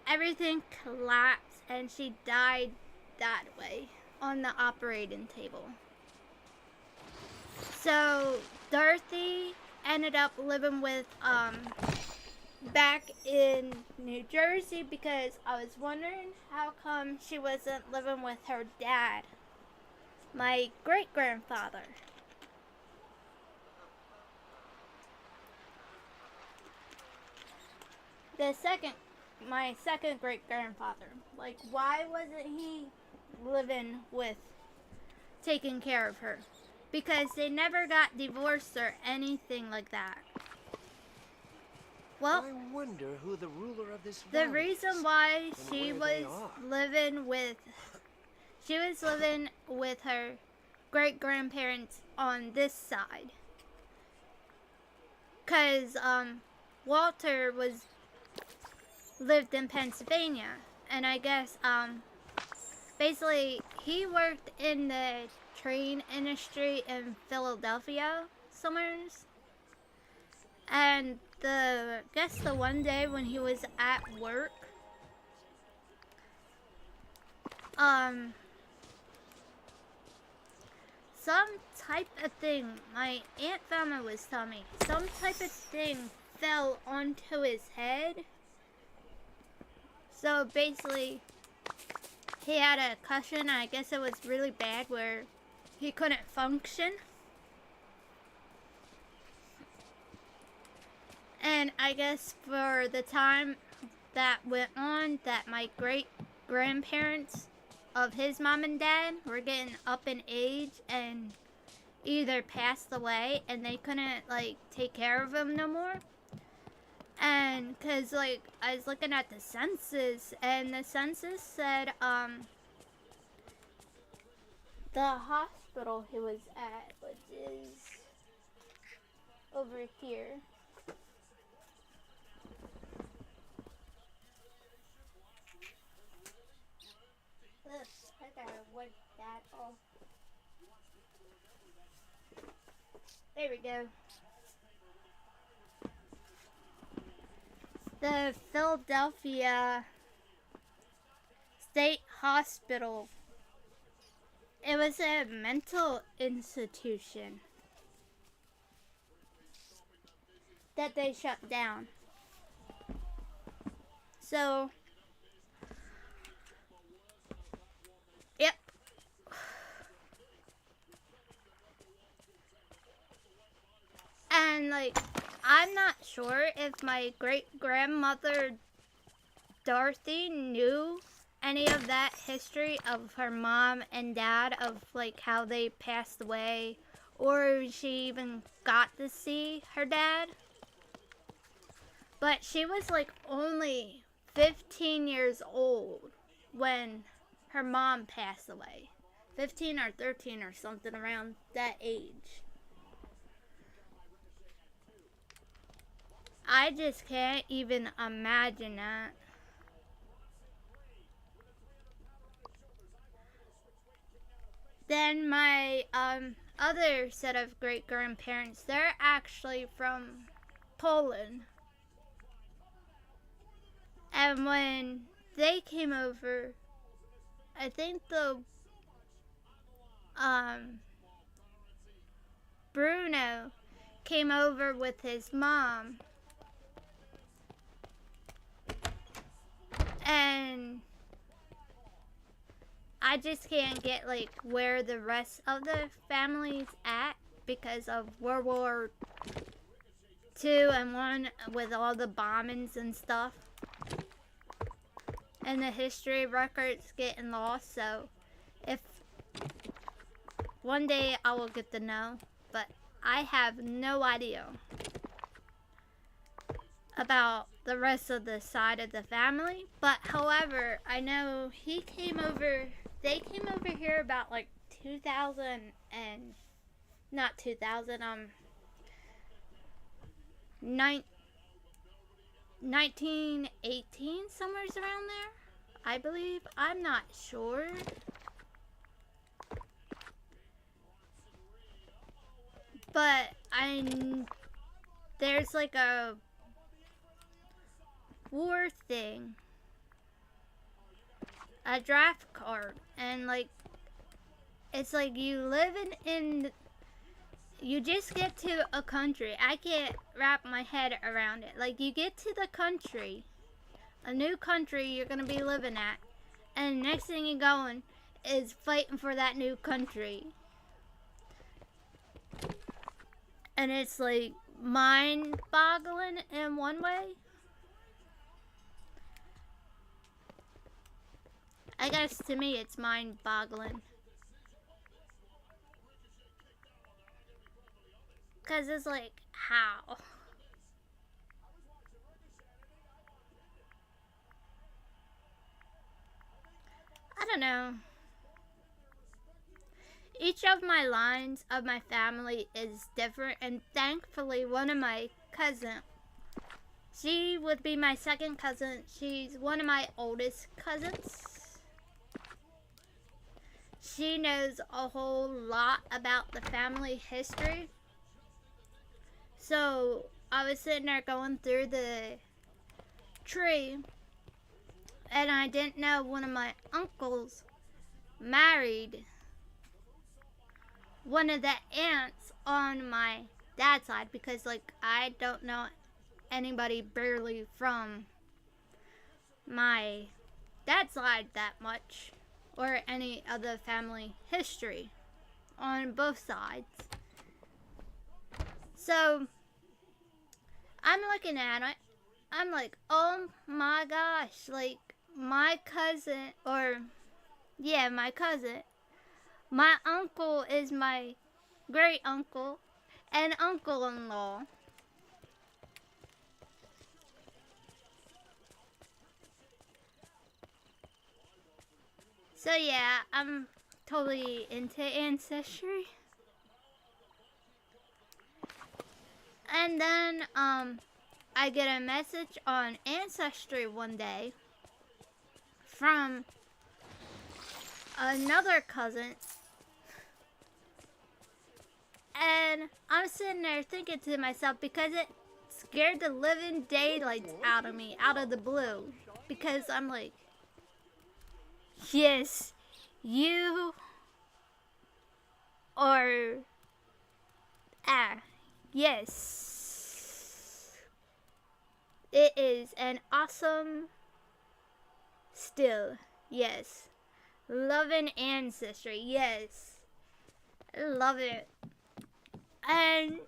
everything collapsed and she died that way on the operating table. So Dorothy ended up living with back in New Jersey, because I was wondering how come she wasn't living with her dad, my great grandfather. My second great grandfather. Like, why wasn't he living with, taking care of her? Because they never got divorced or anything like that. Well, I wonder who the ruler of this the valley reason is why and she where they was are. living with her great grandparents on this side, cause Walter lived in Pennsylvania, and I guess basically he worked in the train industry in Philadelphia somewheres. And I guess the one day when he was at work, some type of thing, my Aunt Velma was telling me, some type of thing fell onto his head. So basically, he had a concussion. I guess it was really bad where he couldn't function. And I guess for the time that went on, that my great-grandparents of his mom and dad were getting up in age and either passed away and they couldn't, like, take care of him no more. And, cause, like, I was looking at the census, and the census said, the hospital he was at, which is over here. Ugh, I gotta wipe that off. There we go. The Philadelphia State Hospital. It was a mental institution that they shut down. So, yep. And, like, I'm not sure if my great-grandmother Dorothy knew any of that history of her mom and dad, of, like, how they passed away, or she even got to see her dad. But she was, like, only 15 years old when her mom passed away. 15 or 13 or something around that age. I just can't even imagine that. Then my other set of great-grandparents, they're actually from Poland. And when they came over, I think the Bruno came over with his mom. And I just can't get, like, where the rest of the family's at because of World War II and one with all the bombings and stuff. And the history records getting lost, so if one day I will get to know, but I have no idea about the rest of the side of the family. But however, I know they came over here about like 1918, somewhere around there, I believe. I'm not sure. But there's like a war thing, a draft card, and like it's like you live you just get to a country. I can't wrap my head around it. Like, you get to the country, a new country you're gonna be living at, and next thing you're going is fighting for that new country. And it's like mind-boggling in one way. I guess to me it's mind-boggling. Because it's like, how? I don't know. Each of my lines of my family is different, and thankfully one of my cousins, she would be my second cousin. She's one of my oldest cousins. She knows a whole lot about the family history. So I was sitting there going through the tree, and I didn't know one of my uncles married one of the aunts on my dad's side, because like I don't know anybody barely from my dad's side that much. or any of the family history on both sides. So I'm looking at it. I'm like, oh my gosh, like my cousin, my cousin, my uncle is my great uncle and uncle-in-law. So yeah, I'm totally into ancestry. And then I get a message on Ancestry one day from another cousin, and I'm sitting there thinking to myself, because it scared the living daylights out of me, out of the blue, because I'm like, yes, you are, yes, it is an awesome still, yes, loving ancestry, yes, I love it. And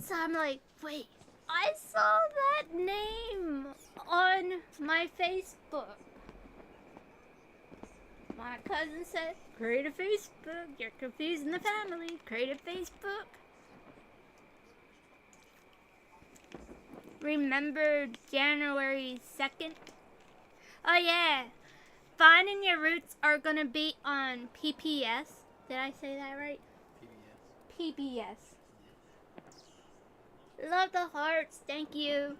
so I'm like, wait, I saw that name on my Facebook. My cousin said, create a Facebook, you're confusing the family, create a Facebook. Remember January 2nd? Oh yeah, Finding Your Roots are gonna be on PPS. Did I say that right? PBS. Love the hearts, thank you.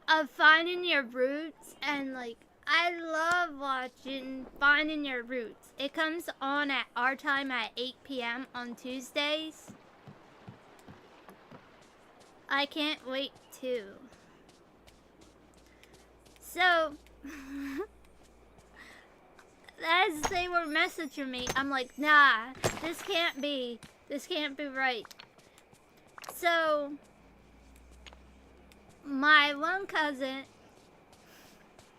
Of Finding Your Roots, and like, I love watching Finding Your Roots. It comes on at our time at 8 p.m. on Tuesdays. I can't wait to. So, as they were messaging me, I'm like, nah, this can't be right. So, my one cousin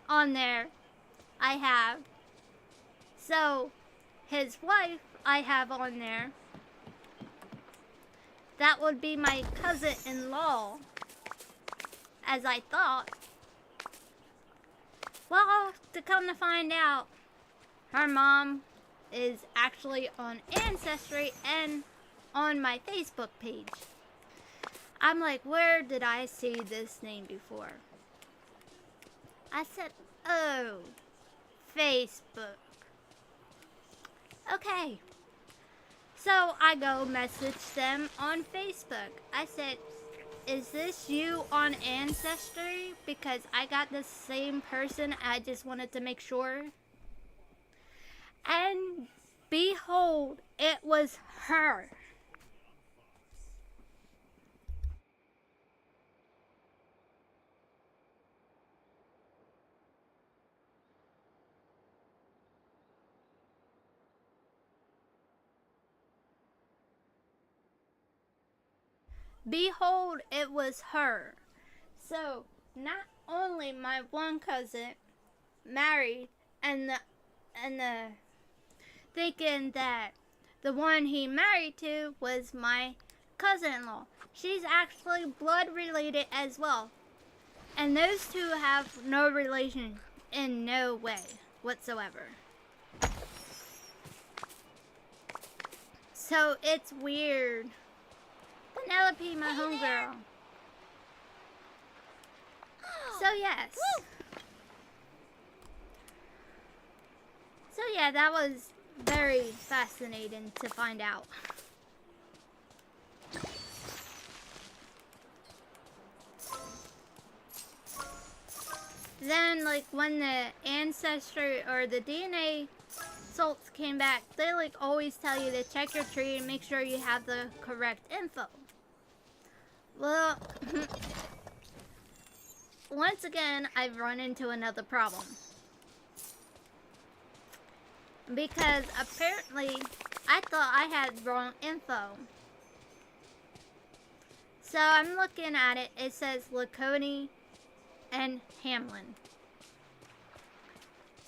on there, I have. So, his wife, I have on there. That would be my cousin-in-law, as I thought. Well, to come to find out, her mom is actually on Ancestry and on my Facebook page. I'm like, where did I see this name before? I said, oh, Facebook. Okay. So I go message them on Facebook. I said, is this you on Ancestry? Because I got the same person. I just wanted to make sure. And behold, it was her. Behold, it was her. So, not only my one cousin married and the thinking that the one he married to was my cousin-in-law. She's actually blood related as well. And those two have no relation in no way whatsoever. So it's weird. Penelope, my homegirl. So yes. So yeah, that was very fascinating to find out. Then, like, when the ancestry or the DNA results came back, they like always tell you to check your tree and make sure you have the correct info. Well, once again, I've run into another problem. Because apparently, I thought I had wrong info. So I'm looking at it, it says Laconia and Hamlin.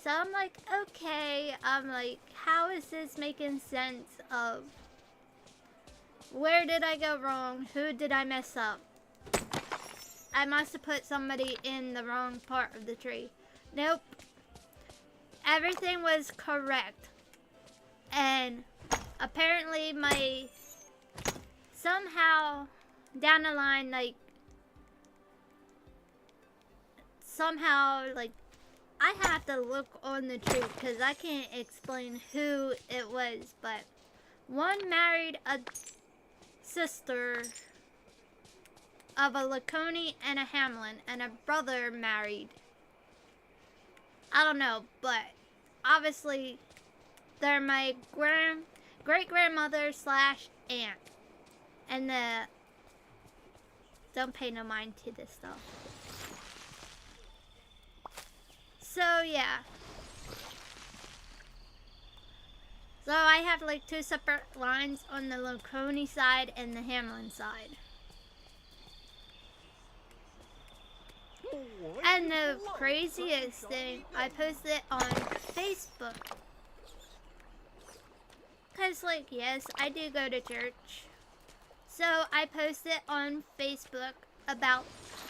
So I'm like, okay, I'm like, how is this making sense of where did I go wrong? Who did I mess up? I must have put somebody in the wrong part of the tree. Nope. Everything was correct. And apparently somehow down the line, somehow I have to look on the tree because I can't explain who it was, but one married a sister of a Laconie and a Hamlin, and a brother married. I don't know, but obviously they're my great-grandmother / aunt. And don't pay no mind to this stuff. So yeah. So I have like 2 separate lines on the Laconie side and the Hamlin side. And the craziest thing, I posted it on Facebook. Cause yes, I do go to church. So I posted on Facebook about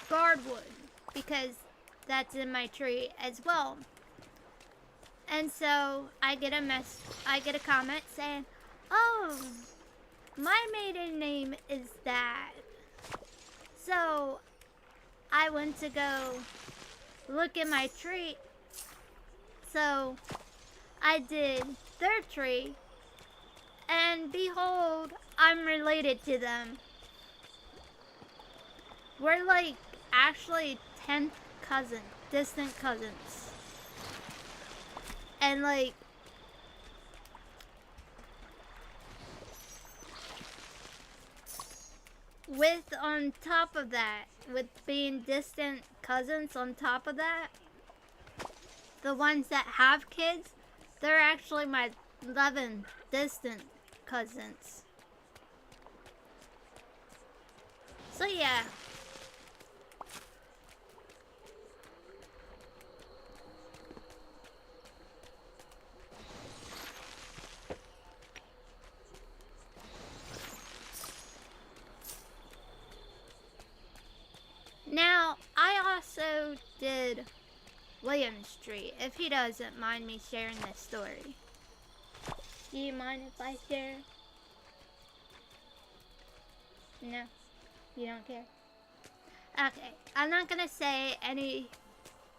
guardwood because that's in my tree as well. And so I get a comment saying, "Oh, my maiden name is that." So I went to go look at my tree. So I did their tree, and behold, I'm related to them. We're actually 10th cousin, distant cousins. And with on top of that, with being distant cousins on top of that, the ones that have kids, they're actually my 11 distant cousins. So yeah. Now, I also did William Street, if he doesn't mind me sharing this story. Do you mind if I share? No? You don't care? Okay, I'm not gonna say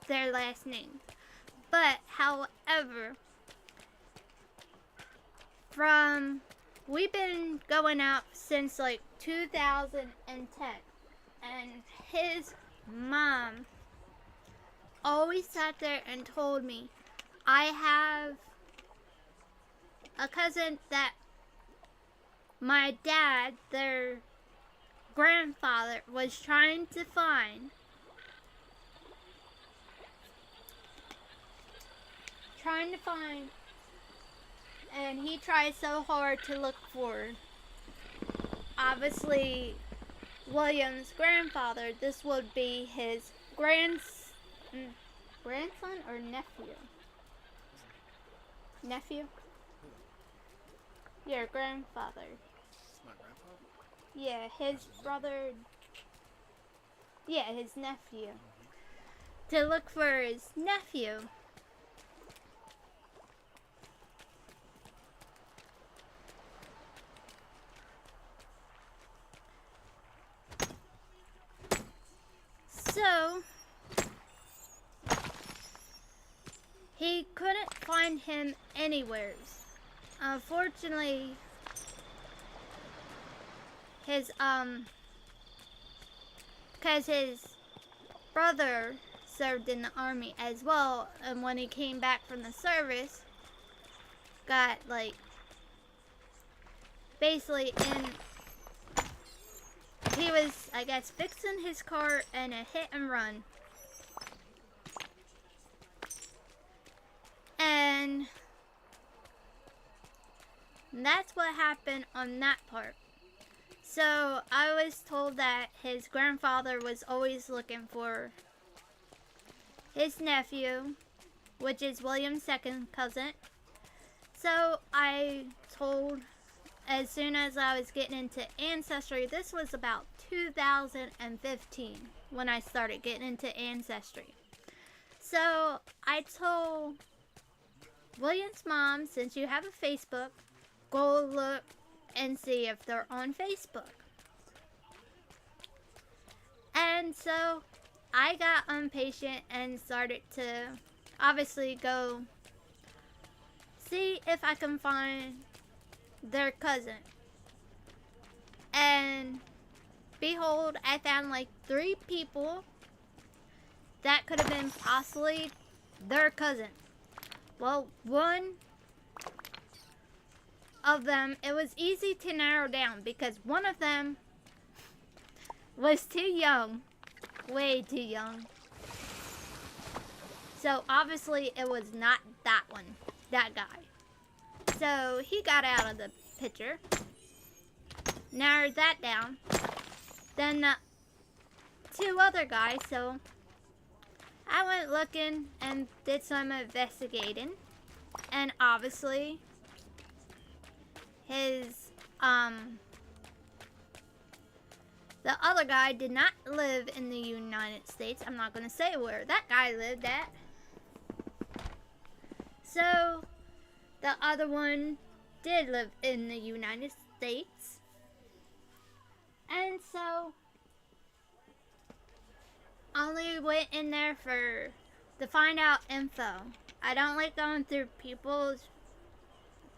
their last name. But, however, we've been going out since 2010. And his mom always sat there and told me, I have a cousin that my dad, their grandfather, was trying to find. And he tried so hard to look for, obviously, William's grandfather. This would be his grandson or nephew? Nephew? Your grandfather. My grandfather? Yeah, his brother. Yeah, his nephew. To look for his nephew. So, he couldn't find him anywhere. Unfortunately, because his brother served in the army as well, and when he came back from the service, got basically he was, I guess, fixing his car in a hit and run. And that's what happened on that part. So I was told that his grandfather was always looking for his nephew. which is William's second cousin. So I told, as soon as I was getting into Ancestry, this was about 2015 when I started getting into Ancestry. So I told William's mom, since you have a Facebook, go look and see if they're on Facebook. And so I got impatient and started to obviously go see if I can find their cousin. And behold, I found like 3 people that could have been possibly their cousin. Well, one of them, it was easy to narrow down because one of them was too young, way too young. So obviously it was not that one, that guy. So he got out of the picture, narrowed that down. Then the 2 other guys, so I went looking and did some investigating, and obviously his the other guy did not live in the United States. I'm not going to say where that guy lived at. So the other one did live in the United States. And so only went in there to find out info. I don't like going through people's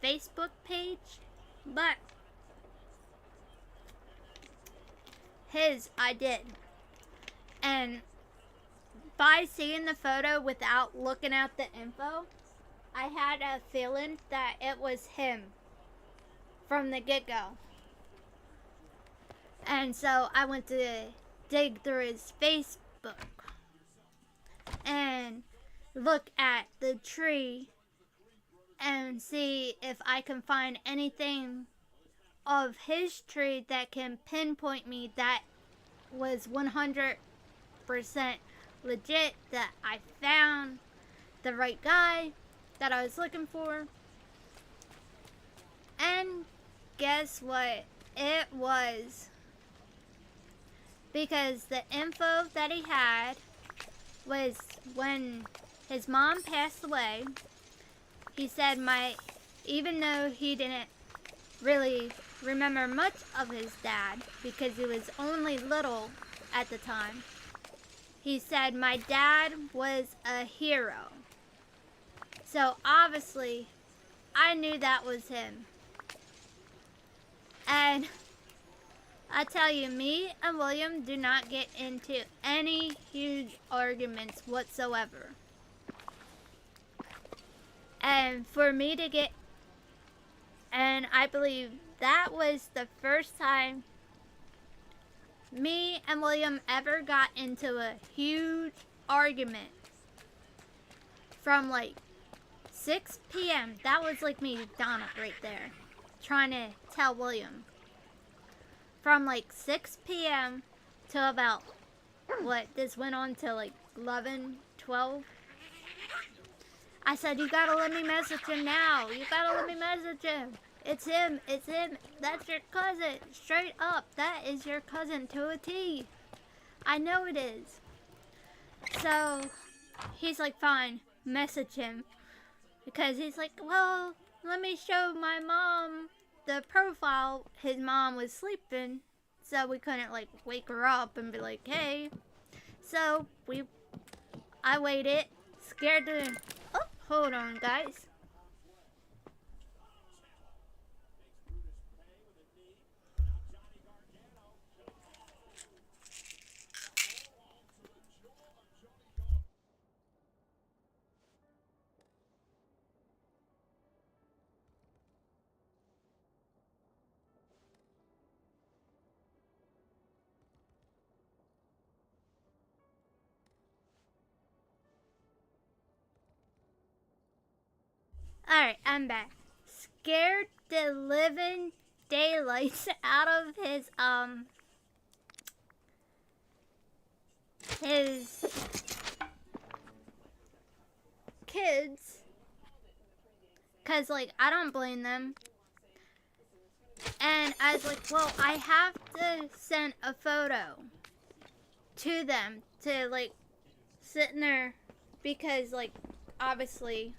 Facebook page, but his I did. And by seeing the photo without looking at the info, I had a feeling that it was him from the get-go. And so I went to dig through his Facebook and look at the tree and see if I can find anything of his tree that can pinpoint me that was 100% legit, that I found the right guy that I was looking for. And guess what? It was, because the info that he had was when his mom passed away. He said even though he didn't really remember much of his dad because he was only little at the time, he said my dad was a hero. So obviously I knew that was him. And I tell you, me and William do not get into any huge arguments whatsoever. And for me to get, and I believe that was the first time me and William ever got into a huge argument from like 6 p.m. That was like me, Donna, right there, trying to tell William. From like 6 p.m. to about, this went on till like 11, 12. I said, you gotta let me message him now. You gotta let me message him. It's him. It's him. That's your cousin. Straight up. That is your cousin to a T. I know it is. So, he's like, fine. Message him. Because he's like, well, let me show my mom the profile. His mom was sleeping, so we couldn't like wake her up and be like, hey. So, I waited. Scared to... Oh, hold on, guys. Alright, I'm back. Scared the living daylights out of his kids. Because, like, I don't blame them. And I was like, well, I have to send a photo to them to, like, sit in there. Because, like, obviously,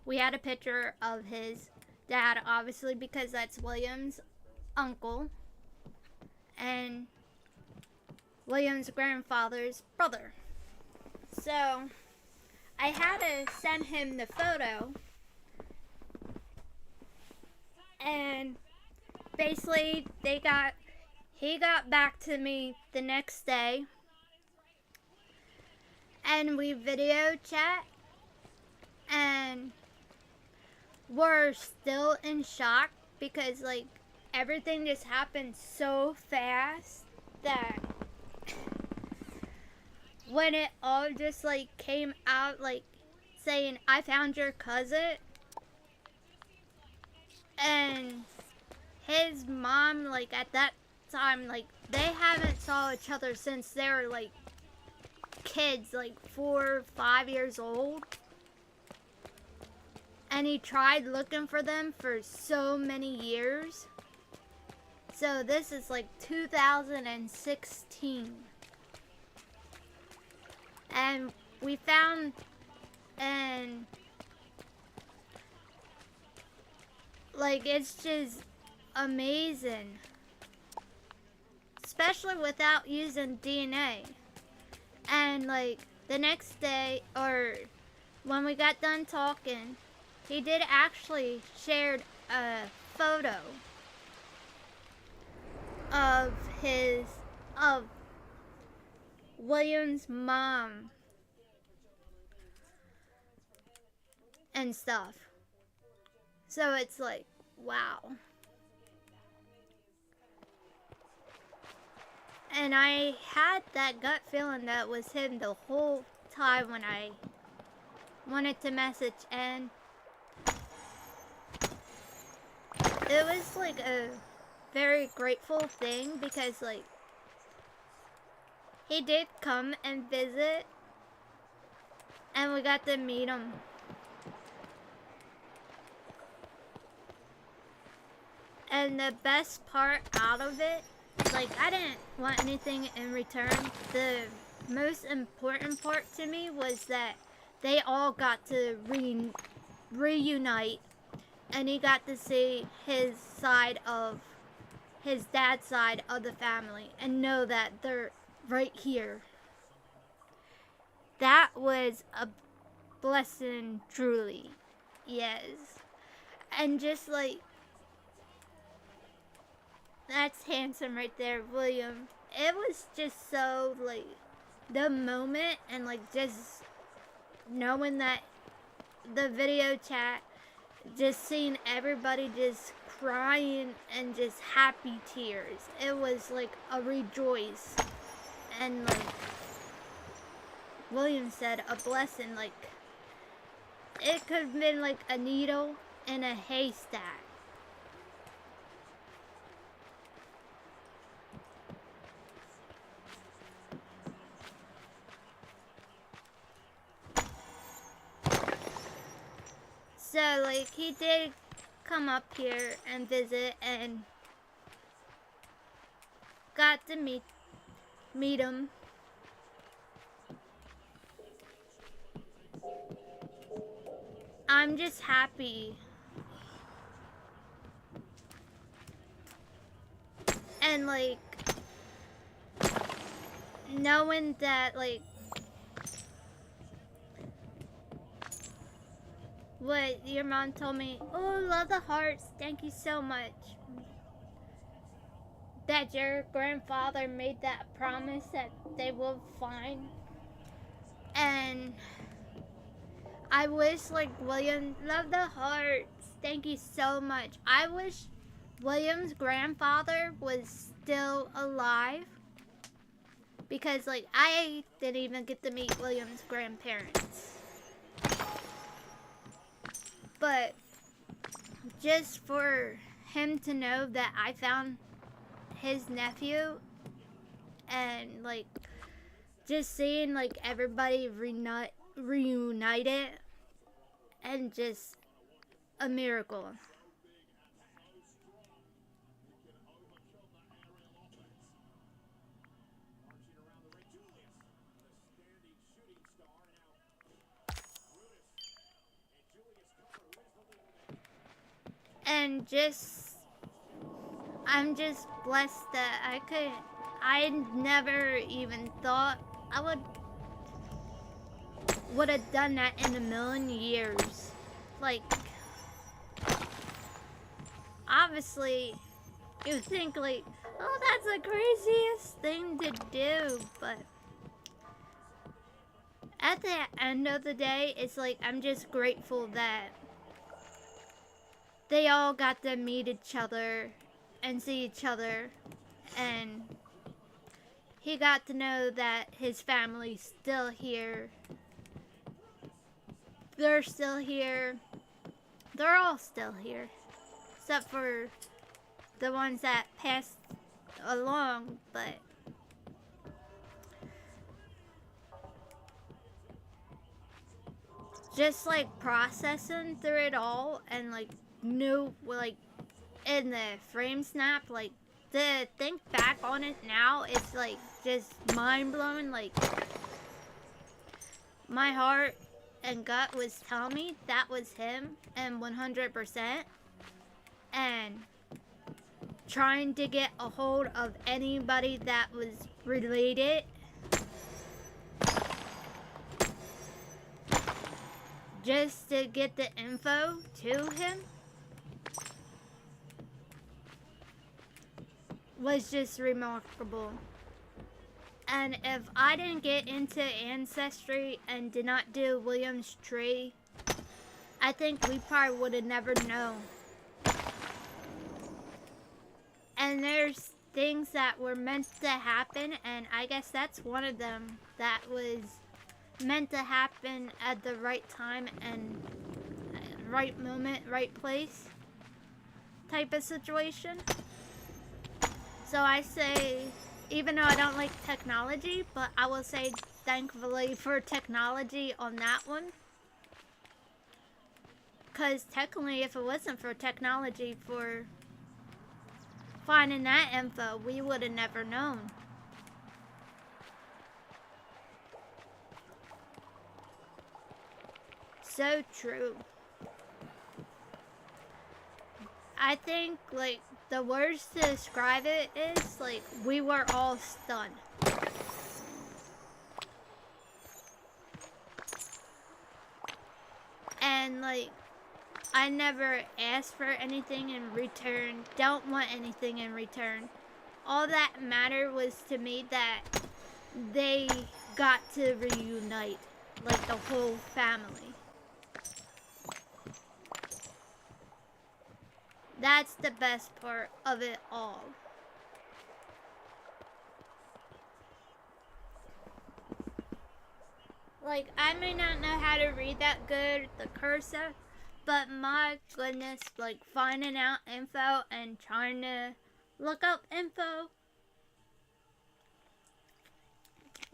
we had a picture of his dad, obviously, because that's William's uncle. And William's grandfather's brother. So, I had to send him the photo. And basically, he got back to me the next day. And we video chat. And we're still in shock because, like, everything just happened so fast that when it all just, like, came out, like, saying, I found your cousin, and his mom, like, at that time, like, they haven't saw each other since they were, like, kids, like, 4 or 5 years old. And he tried looking for them for so many years. So this is like 2016. And we found, and like, it's just amazing. Especially without using DNA. And like the next day, or when we got done talking, he did actually shared a photo of William's mom and stuff. So it's like, wow. And I had that gut feeling that was him the whole time when I wanted to message, and it was like a very grateful thing because, like, he did come and visit and we got to meet him. And the best part out of it, like, I didn't want anything in return. The most important part to me was that they all got to reunite, and he got to see his dad's side of the family and know that they're right here. That was a blessing, truly. Yes. And just like, that's handsome right there, William. It was just so, like, the moment, and like just knowing that the video chat, just seeing everybody just crying and just happy tears. It was like a rejoice. And like William said, a blessing. Like, it could have been like a needle in a haystack. So, like, he did come up here and visit and got to meet him. I'm just happy. And, like, knowing that, like, what your mom told me, oh, love the hearts, thank you so much. That your grandfather made that promise that they will find. And I wish, like, William, love the hearts, thank you so much. I wish William's grandfather was still alive. Because, like, I didn't even get to meet William's grandparents. But just for him to know that I found his nephew, and like just seeing like everybody reunited, and just a miracle. And I'm just blessed that I never even thought I would have done that in a million years. Like, obviously, you think like, oh, that's the craziest thing to do, but at the end of the day, it's like, I'm just grateful that they all got to meet each other and see each other, and he got to know that his family's still here. They're still here. They're all still here, except for the ones that passed along, but just like processing through it all and like like in the frame snap, like to think back on it now, it's like just mind blowing. Like my heart and gut was telling me that was him, and 100%, and trying to get a hold of anybody that was related just to get the info to him was just remarkable. And if I didn't get into Ancestry and did not do William's tree, I think we probably would have never known. And there's things that were meant to happen, and I guess that's one of them that was meant to happen at the right time and right moment, right place type of situation. So I say, even though I don't like technology, but I will say thankfully for technology on that one. Because technically, if it wasn't for technology for finding that info, we would have never known. So true. I think, like, the words to describe it is, like, we were all stunned. And, like, I never asked for anything in return, don't want anything in return. All that mattered was to me that they got to reunite, like, the whole family. That's the best part of it all. Like, I may not know how to read that good, the cursor, but my goodness, like, finding out info and trying to look up info.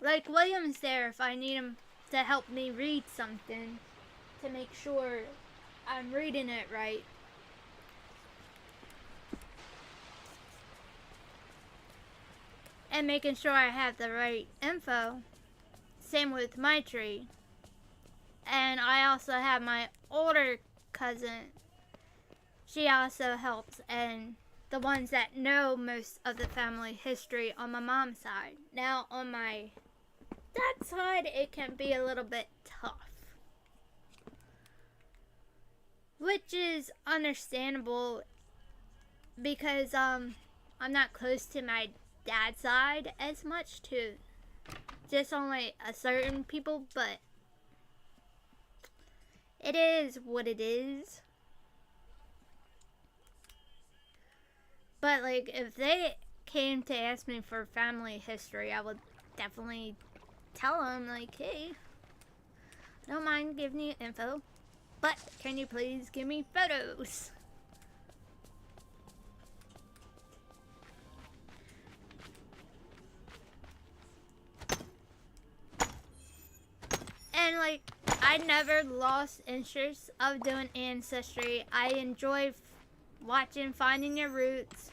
Like, William's there if I need him to help me read something, to make sure I'm reading it right. And making sure I have the right info. Same with my tree. And I also have my older cousin. She also helps, and the ones that know most of the family history on my mom's side. Now on my dad's side, it can be a little bit tough. Which is understandable because I'm not close to my dad's side as much, to just only a certain people, but it is what it is. But like, if they came to ask me for family history, I would definitely tell them, like, hey, I don't mind giving you info, but can you please give me photos? And like, I never lost interest of doing Ancestry. I enjoy watching Finding Your Roots.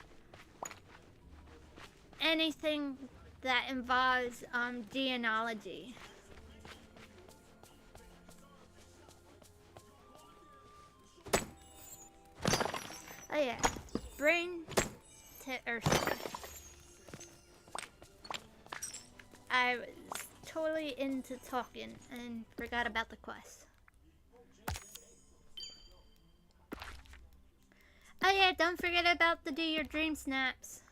Anything that involves genealogy. Oh yeah, brain to Ursula. I was totally into talking and forgot about the quest. Oh yeah, don't forget about the do your dream snaps.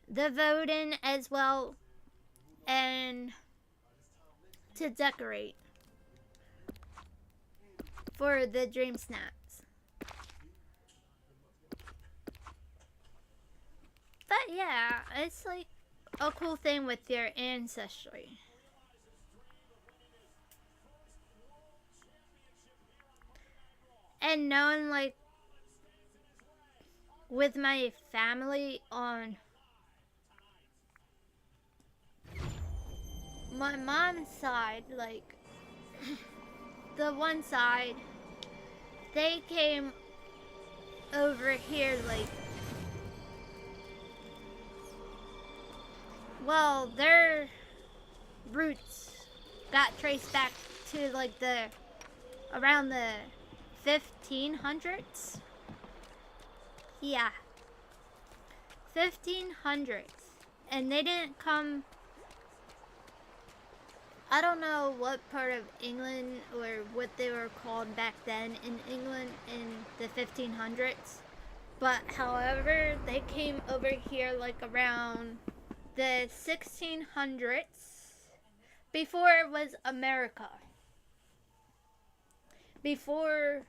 The voting as well, and to decorate for the dream snaps. But yeah, it's like a cool thing with your ancestry. And knowing like with my family on my mom's side, like the one side, they came over here like, well, their roots got traced back to like the around the 1500s. Yeah, 1500s, and they didn't come. I don't know what part of England or what they were called back then in England in the 1500s. But however, they came over here like around the 1600s, before it was America. Before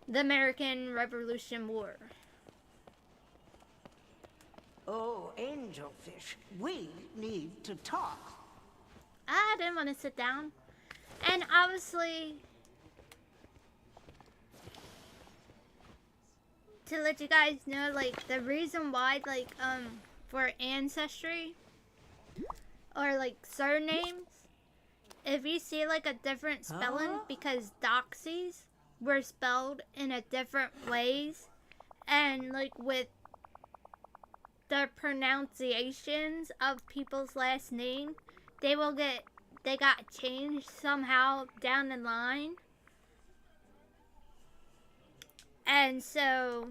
the American Revolution War. Oh, Angelfish, we need to talk. I didn't want to sit down. And obviously, to let you guys know, like, the reason why, like, for ancestry, or, like, surnames, if you see, like, a different spelling, because doxies were spelled in a different ways, and, like, with the pronunciations of people's last name, they got changed somehow down the line. And so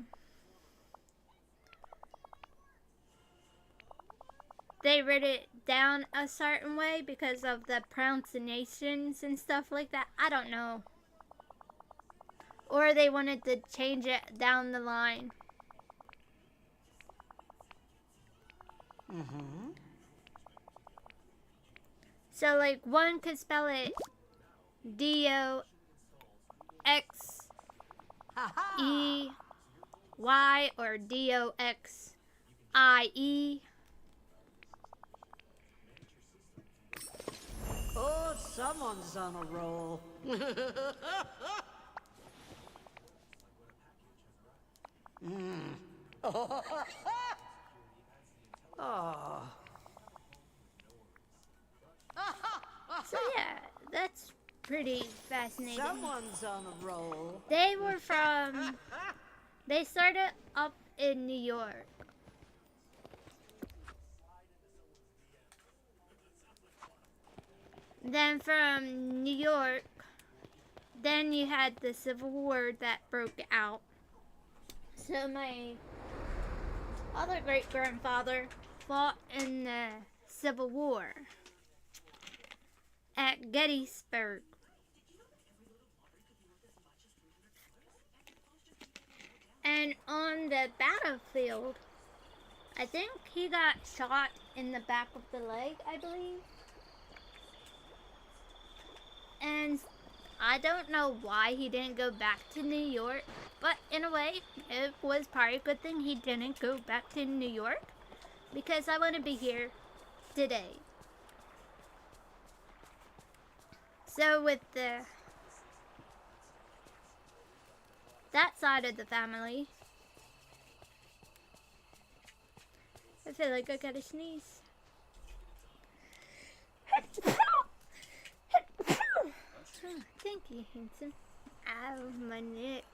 they wrote it down a certain way because of the pronunciations and stuff like that. I don't know. Or they wanted to change it down the line. Mm-hmm. So, like, one could spell it D-O-X-E-Y or D-O-X-I-E. Oh, someone's on a roll. Oh. So yeah, that's pretty fascinating. Someone's on a roll. They were from, they started up in New York. Then from New York, then you had the Civil War that broke out. So my other great-grandfather fought in the Civil War at Gettysburg. And on the battlefield, I think he got shot in the back of the leg, I believe. And I don't know why he didn't go back to New York, but in a way, it was probably a good thing he didn't go back to New York, because I want to be here today. So with that side of the family, I feel like I gotta sneeze. Thank you, handsome. Ow, my neck.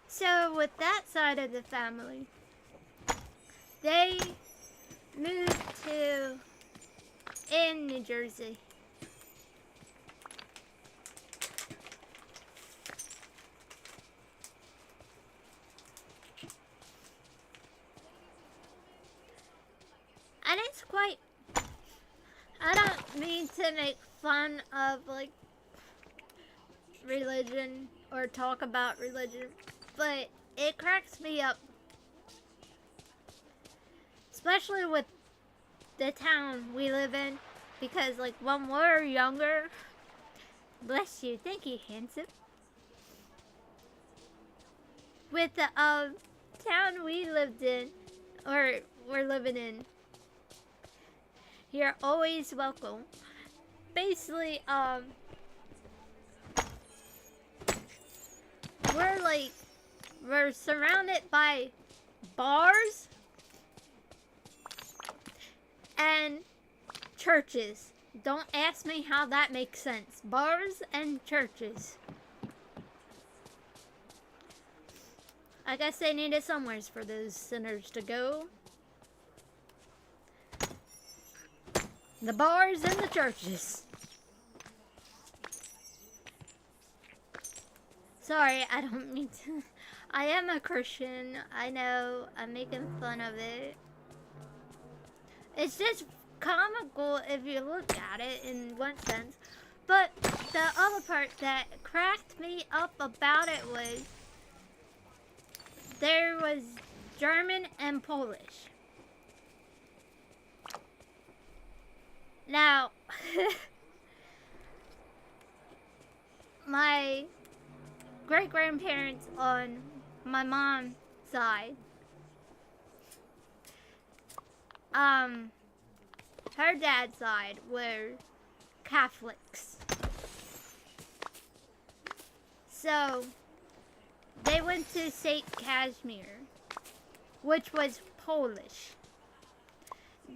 So, with that side of the family, they moved to in New Jersey. And it's quite, I don't mean to make fun of like religion or talk about religion, but it cracks me up, especially with the town we live in, because like when we're younger, bless you, thank you, handsome, with the town we lived in, or we're living in, you're always welcome. Basically, we're surrounded by bars and churches. Don't ask me how that makes sense. Bars and churches. I guess they needed somewheres for those sinners to go. The bars and the churches. Sorry, I don't mean to. I am a Christian. I know, I'm making fun of it. It's just comical if you look at it in one sense. But the other part that cracked me up about it was there was German and Polish. Now, my great-grandparents on my mom's side, her dad's side were Catholics. So, they went to St. Casimir, which was Polish.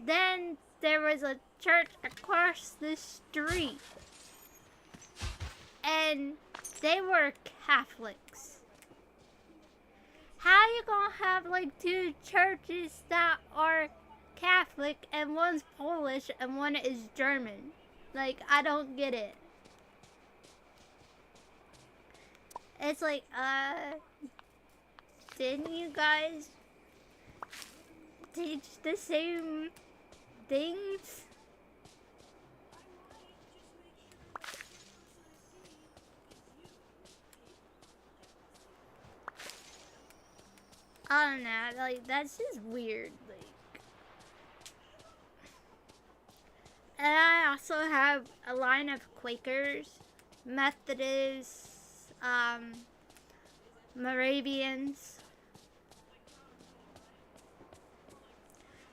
Then there was a church across the street, and they were Catholics. How you gonna have like two churches that are Catholic and one's Polish and one is German? Like, I don't get it. It's like, didn't you guys teach the same things? I don't know, like, that's just weird, like. And I also have a line of Quakers, Methodists, Moravians.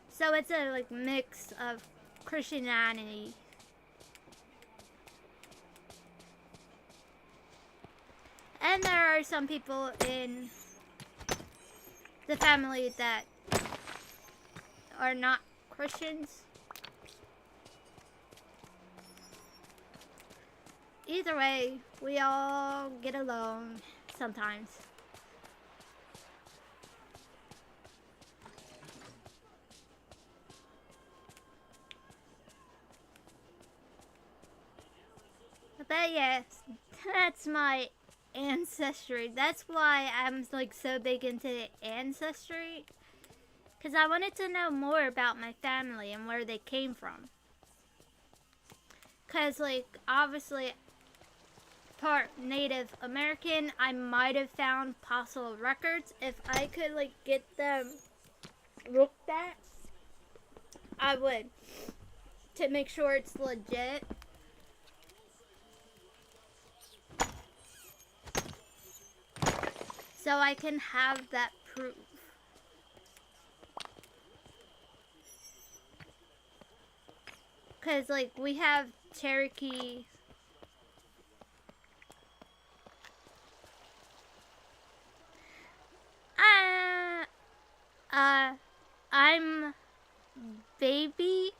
So it's a, like, mix of Christianity. And there are some people in the family that are not Christians. Either way, we all get along sometimes. But yes, that's my ancestry. That's why I'm like so big into ancestry, because I wanted to know more about my family and where they came from. Because like obviously part Native American, I might have found fossil records. If I could like get them looked at, I would, to make sure it's legit. So I can have that proof. Cause like we have Cherokee. I'm baby.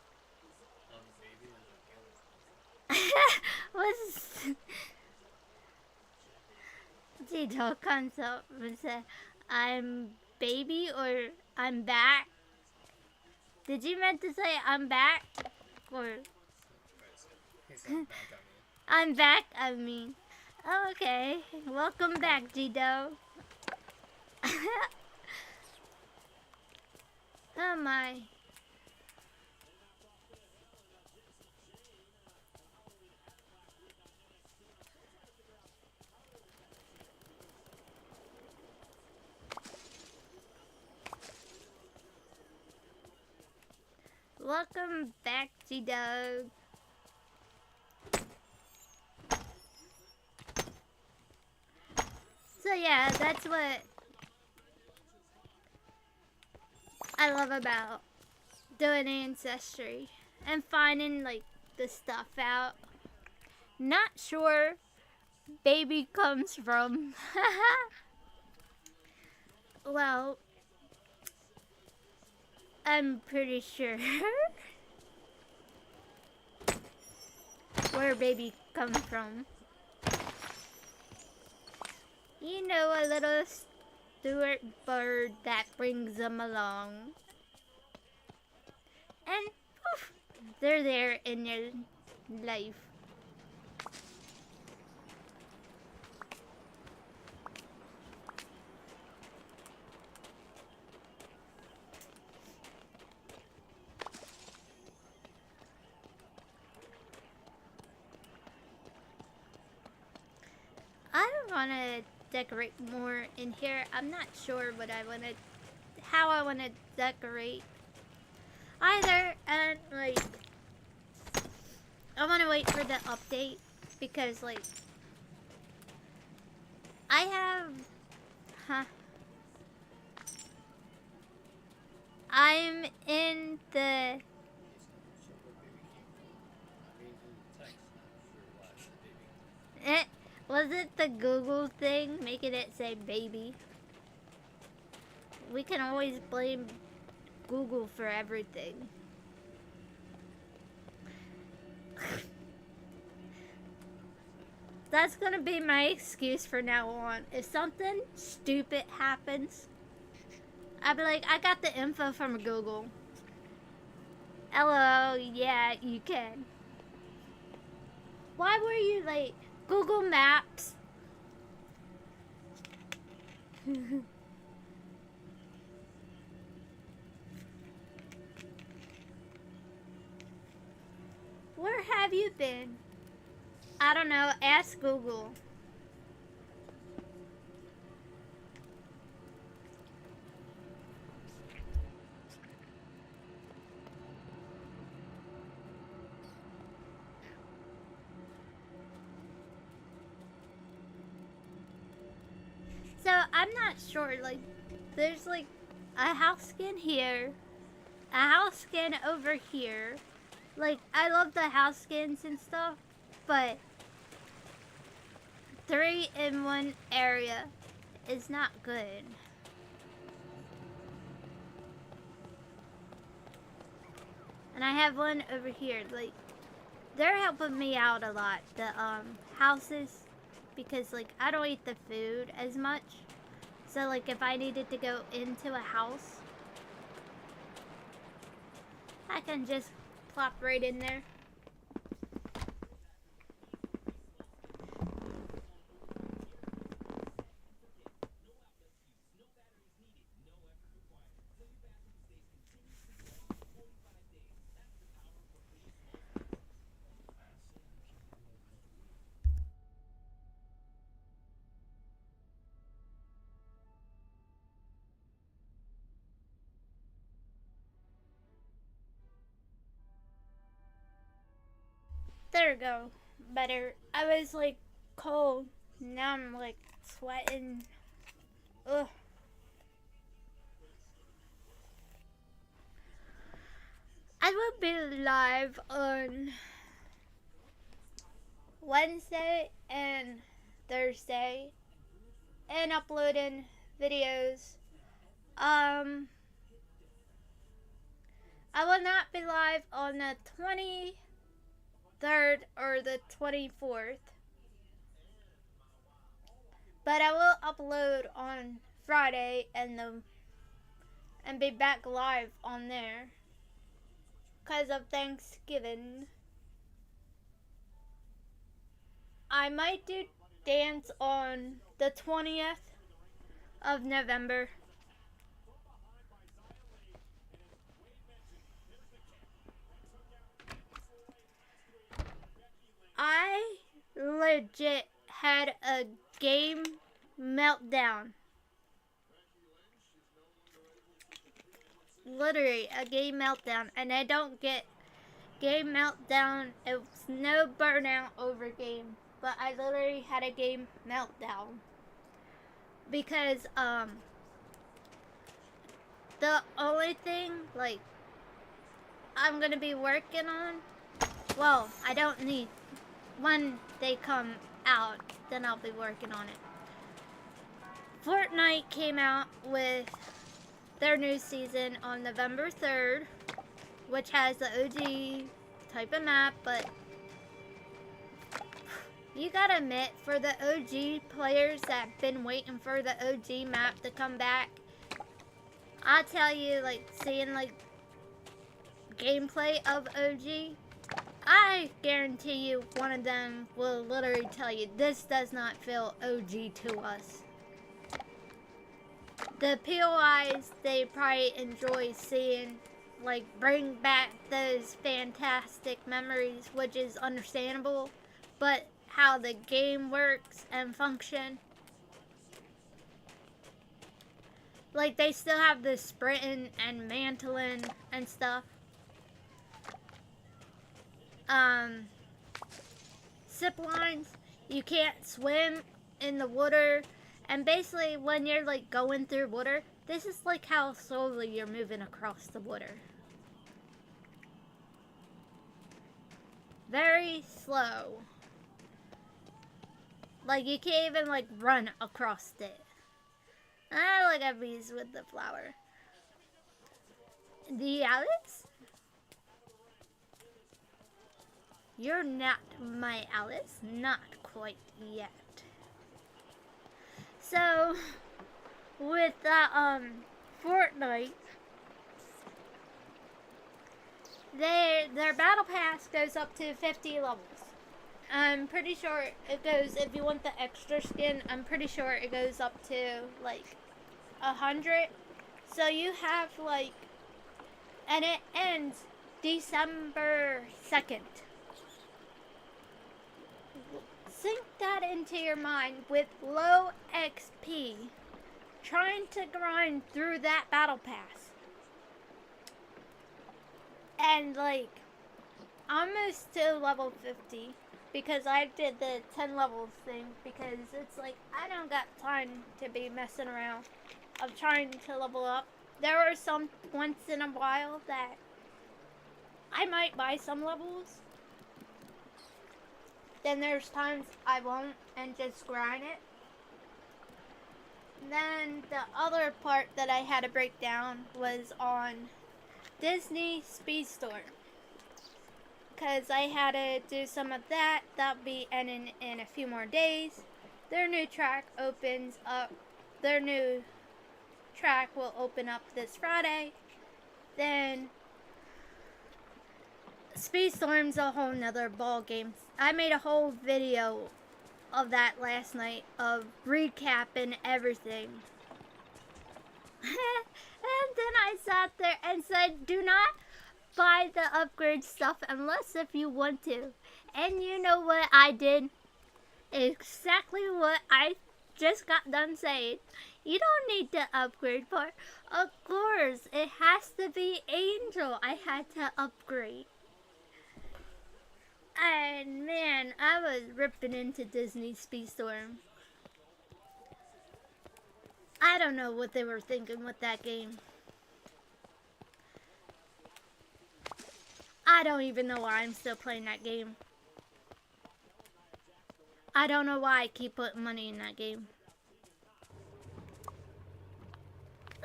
Tito comes up and says, I'm baby or I'm back. Did you meant to say I'm back? Or He said I'm back on me. I'm back, I mean. Oh, okay. Welcome back, Tito. Oh my. Welcome back, G-Dog. So yeah, that's what I love about doing Ancestry and finding like the stuff out. Not sure baby comes from. Well, I'm pretty sure where baby comes from. You know, a little Stuart bird that brings them along. And poof, they're there in your life. I want to decorate more in here. I'm not sure what I want to, how I want to decorate either, and like I want to wait for the update because like I have, I'm in the was it the Google thing making it say baby? We can always blame Google for everything. That's gonna be my excuse for now on. If something stupid happens, I'll be like, I got the info from Google. Hello, yeah, you can. Why were you late? Google Maps. Where have you been? I don't know, ask Google. So I'm not sure, like, there's like a house skin here, a house skin over here. Like, I love the house skins and stuff, but 3 in one area is not good. And I have one over here. Like, they're helping me out a lot, the houses, because like I don't eat the food as much. So like if I needed to go into a house, I can just plop right in there. There we go. Better. I was like cold. Now I'm like sweating. Ugh. I will be live on Wednesday and Thursday and uploading videos. I will not be live on the 23rd or the 24th. But I will upload on Friday and be back live on there because of Thanksgiving. I might do dance on the 20th of November. I legit had a game meltdown. Literally a game meltdown, and I don't get game meltdown. It's no burnout over game, but I literally had a game meltdown because the only thing like I'm gonna be working on, well, I don't need, when they come out, then I'll be working on it. Fortnite came out with their new season on November 3rd, which has the OG type of map, but you gotta admit, for the OG players that have been waiting for the OG map to come back, I'll tell you, like, seeing, like, gameplay of OG, I guarantee you one of them will literally tell you, this does not feel OG to us. The POIs they probably enjoy seeing, like, bring back those fantastic memories, which is understandable, but how the game works and function, like, they still have the sprinting and mantling and stuff. Zip lines, you can't swim in the water, and basically when you're like going through water, this is like how slowly you're moving across the water. Very slow. Like you can't even like run across it. I look at bees with the flower. The Alice? You're not my Alice, not quite yet. So, with Fortnite, their battle pass goes up to 50 levels. I'm pretty sure it goes, if you want the extra skin, I'm pretty sure it goes up to like 100. So you have like, and it ends December 2nd. Sink that into your mind with low XP, trying to grind through that battle pass. And like, almost to level 50, because I did the 10 levels thing, because it's like, I don't got time to be messing around of trying to level up. There are some once in a while that I might buy some levels. Then there's times I won't and just grind it. Then the other part that I had to break down was on Disney Speedstorm, because I had to do some of that. That'll be ending in a few more days. Their new track opens up. Their new track will open up this Friday. Then Speedstorm's a whole nother ball game. I made a whole video of that last night, of recapping everything. And then I sat there and said, do not buy the upgrade stuff unless if you want to. And you know what I did? Exactly what I just got done saying. You don't need to upgrade for. Of course, it has to be Angel. I had to upgrade. And man, I was ripping into Disney Speedstorm. I don't know what they were thinking with that game. I don't even know why I'm still playing that game. I don't know why I keep putting money in that game.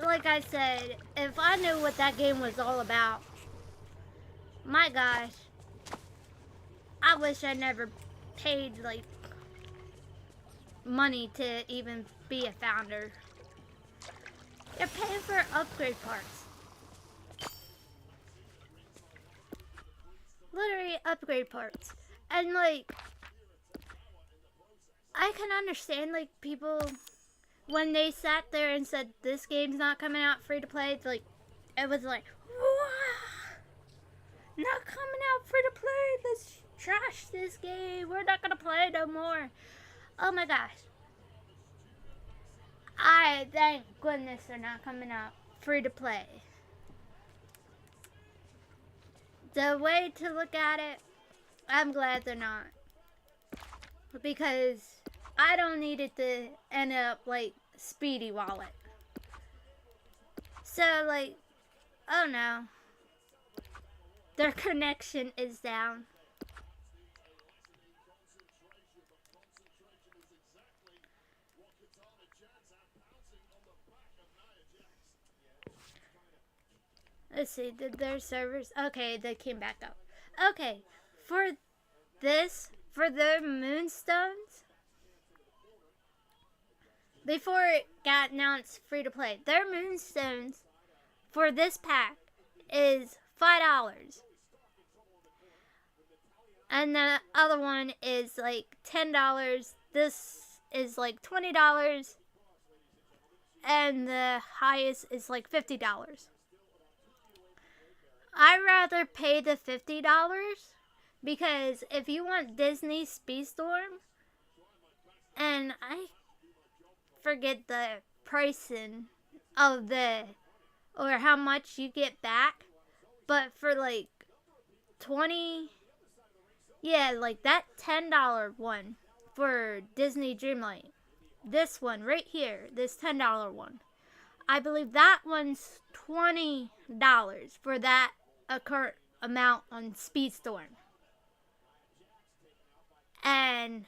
Like I said, if I knew what that game was all about, my gosh, I wish I never paid like money to even be a founder. You're paying for upgrade parts. Literally upgrade parts. And like, I can understand like people when they sat there and said this game's not coming out free to play, like it was like, wow, not coming out free to play, let's trash this game, we're not gonna play no more. Oh my gosh. I thank goodness they're not coming out free to play. The way to look at it, I'm glad they're not. Because I don't need it to end up like Speedy Wallet. So like, oh no. Their connection is down. Let's see, did their servers? Okay, they came back up. Okay, for their moonstones, before it got announced free to play, their moonstones for this pack is $5. And the other one is like $10. This is like $20. And the highest is like $50. I'd rather pay the $50 because if you want Disney Speedstorm, and I forget the pricing of or how much you get back, but for like 20, yeah, like that $10 one for Disney Dreamlight, this one right here, this $10 one, I believe that one's $20 for that current amount on Speedstorm. And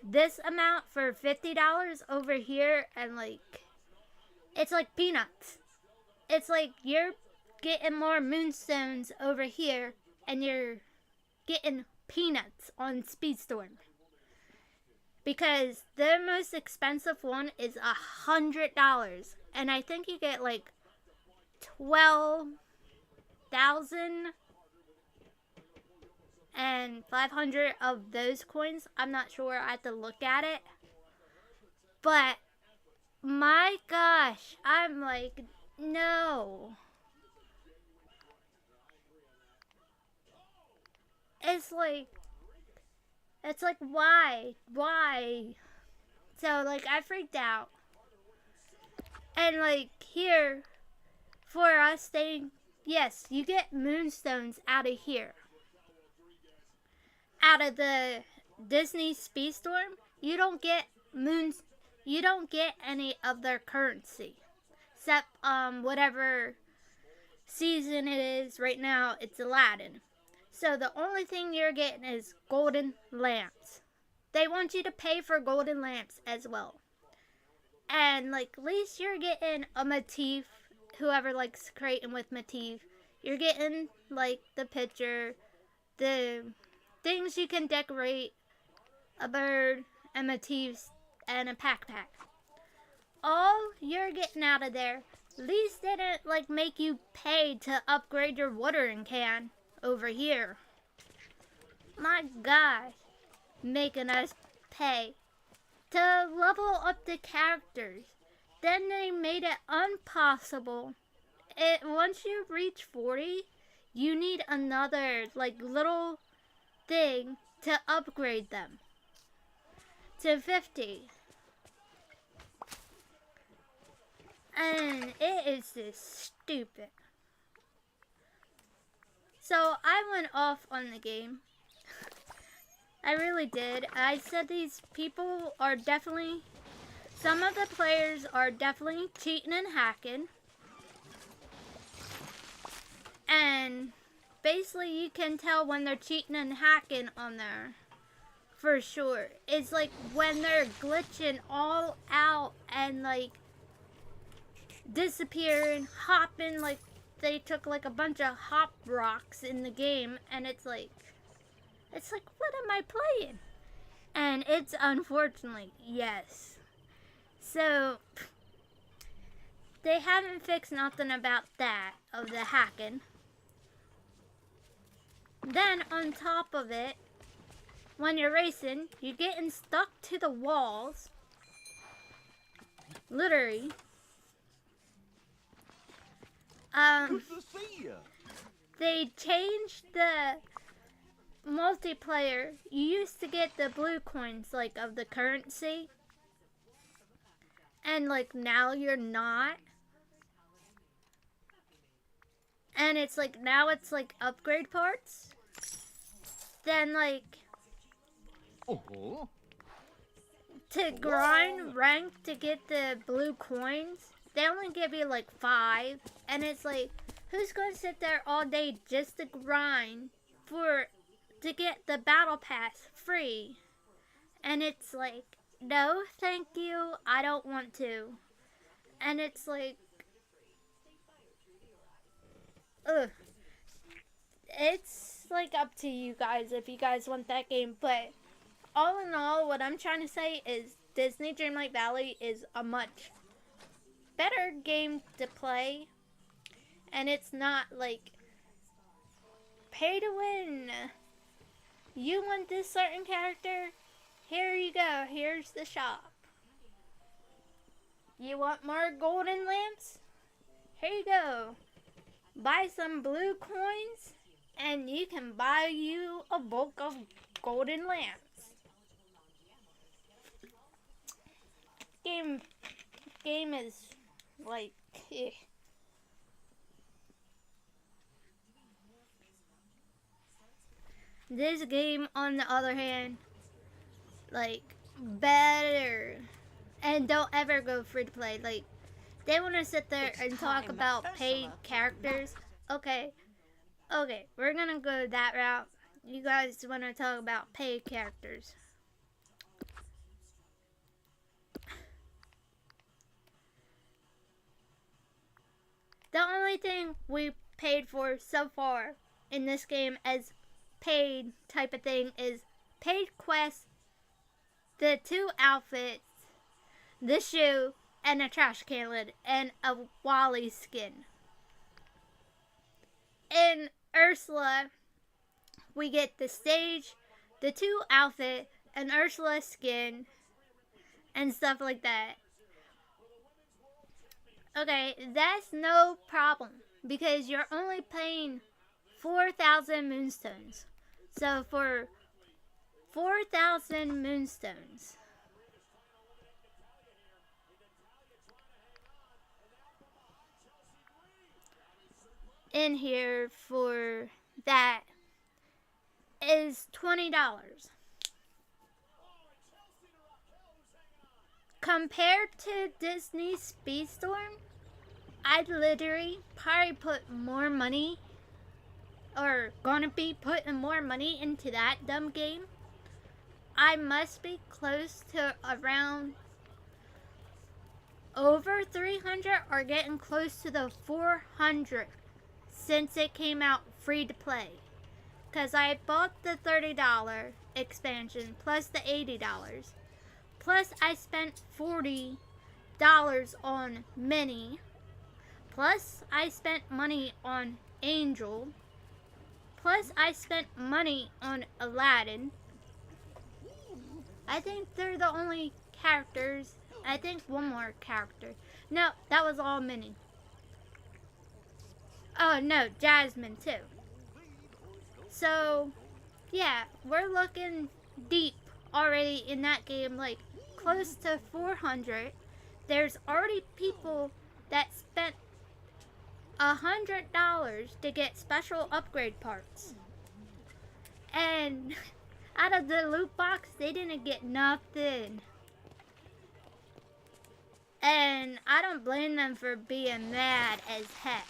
this amount for $50 over here, and like, it's like peanuts. It's like you're getting more moonstones over here, and you're getting peanuts on Speedstorm. Because the most expensive one is $100, and I think you get like 12,500 of those coins. I'm not sure. I have to look at it. But my gosh, I'm like, no. It's like, why? So, like, I freaked out. And, like, here, for us, yes, you get moonstones out of here. Out of the Disney Speedstorm, you don't get any of their currency. Except, whatever season it is right now, it's Aladdin. So the only thing you're getting is golden lamps. They want you to pay for golden lamps as well. And like, at least you're getting a motif. Whoever likes creating with motif, you're getting like the picture, the things you can decorate, a bird, and motifs, and a pack. All you're getting out of there, at least didn't like make you pay to upgrade your watering can over here. My gosh, making us pay to level up the characters. Then they made it impossible. Once you reach 40, you need another like little thing to upgrade them to 50. And it is just stupid. So I went off on the game. I really did. I said these people are definitely, some of the players are definitely cheating and hacking. And basically you can tell when they're cheating and hacking on there. For sure. It's like when they're glitching all out and like disappearing, hopping, like they took like a bunch of hop rocks in the game, and it's like, what am I playing? And it's unfortunately, yes. So, they haven't fixed nothing about that, of the hacking. Then, on top of it, when you're racing, you're getting stuck to the walls. Literally. Good to see ya. They changed the multiplayer. You used to get the blue coins, like, of the currency. And, like, now you're not. And it's like, now it's like upgrade parts. Then, like, Oh. to grind rank to get the blue coins, they only give you like 5. And it's like, who's going to sit there all day just to grind to get the battle pass free? And it's like, no, thank you, I don't want to. And it's like, ugh. It's like up to you guys if you guys want that game, but all in all, what I'm trying to say is Disney Dreamlight Valley is a much better game to play, and it's not like pay to win. You want this certain character? Here you go. Here's the shop. You want more golden lamps? Here you go. Buy some blue coins, and you can buy you a bulk of golden lamps. Game is like, eh. This game, on the other hand, like, better. And don't ever go free to play. Like, they want to sit there and talk about paid characters. Okay, we're gonna go that route. You guys want to talk about paid characters. The only thing we paid for so far in this game as paid type of thing is paid quests, the 2 outfits, the shoe, and a trash can lid, and a Wally skin. In Ursula, we get the stage, the 2 outfit, an Ursula skin, and stuff like that. Okay, that's no problem, because you're only paying 4,000 moonstones. So for 4,000 moonstones, in here for that is $20. Compared to Disney Speedstorm, I'd literally probably put more money, or gonna be putting more money into that dumb game. I must be close to around over 300 or getting close to the 400 since it came out free to play. Because I bought the $30 expansion plus the $80. Plus I spent $40 on Minnie. Plus I spent money on Angel. Plus I spent money on Aladdin. I think they're the only characters. I think one more character. No, that was all Minnie. Oh no, Jasmine too. So, yeah, we're looking deep already in that game, like close to 400. There's already people that spent $100 to get special upgrade parts. And out of the loot box, they didn't get nothing. And I don't blame them for being mad as heck.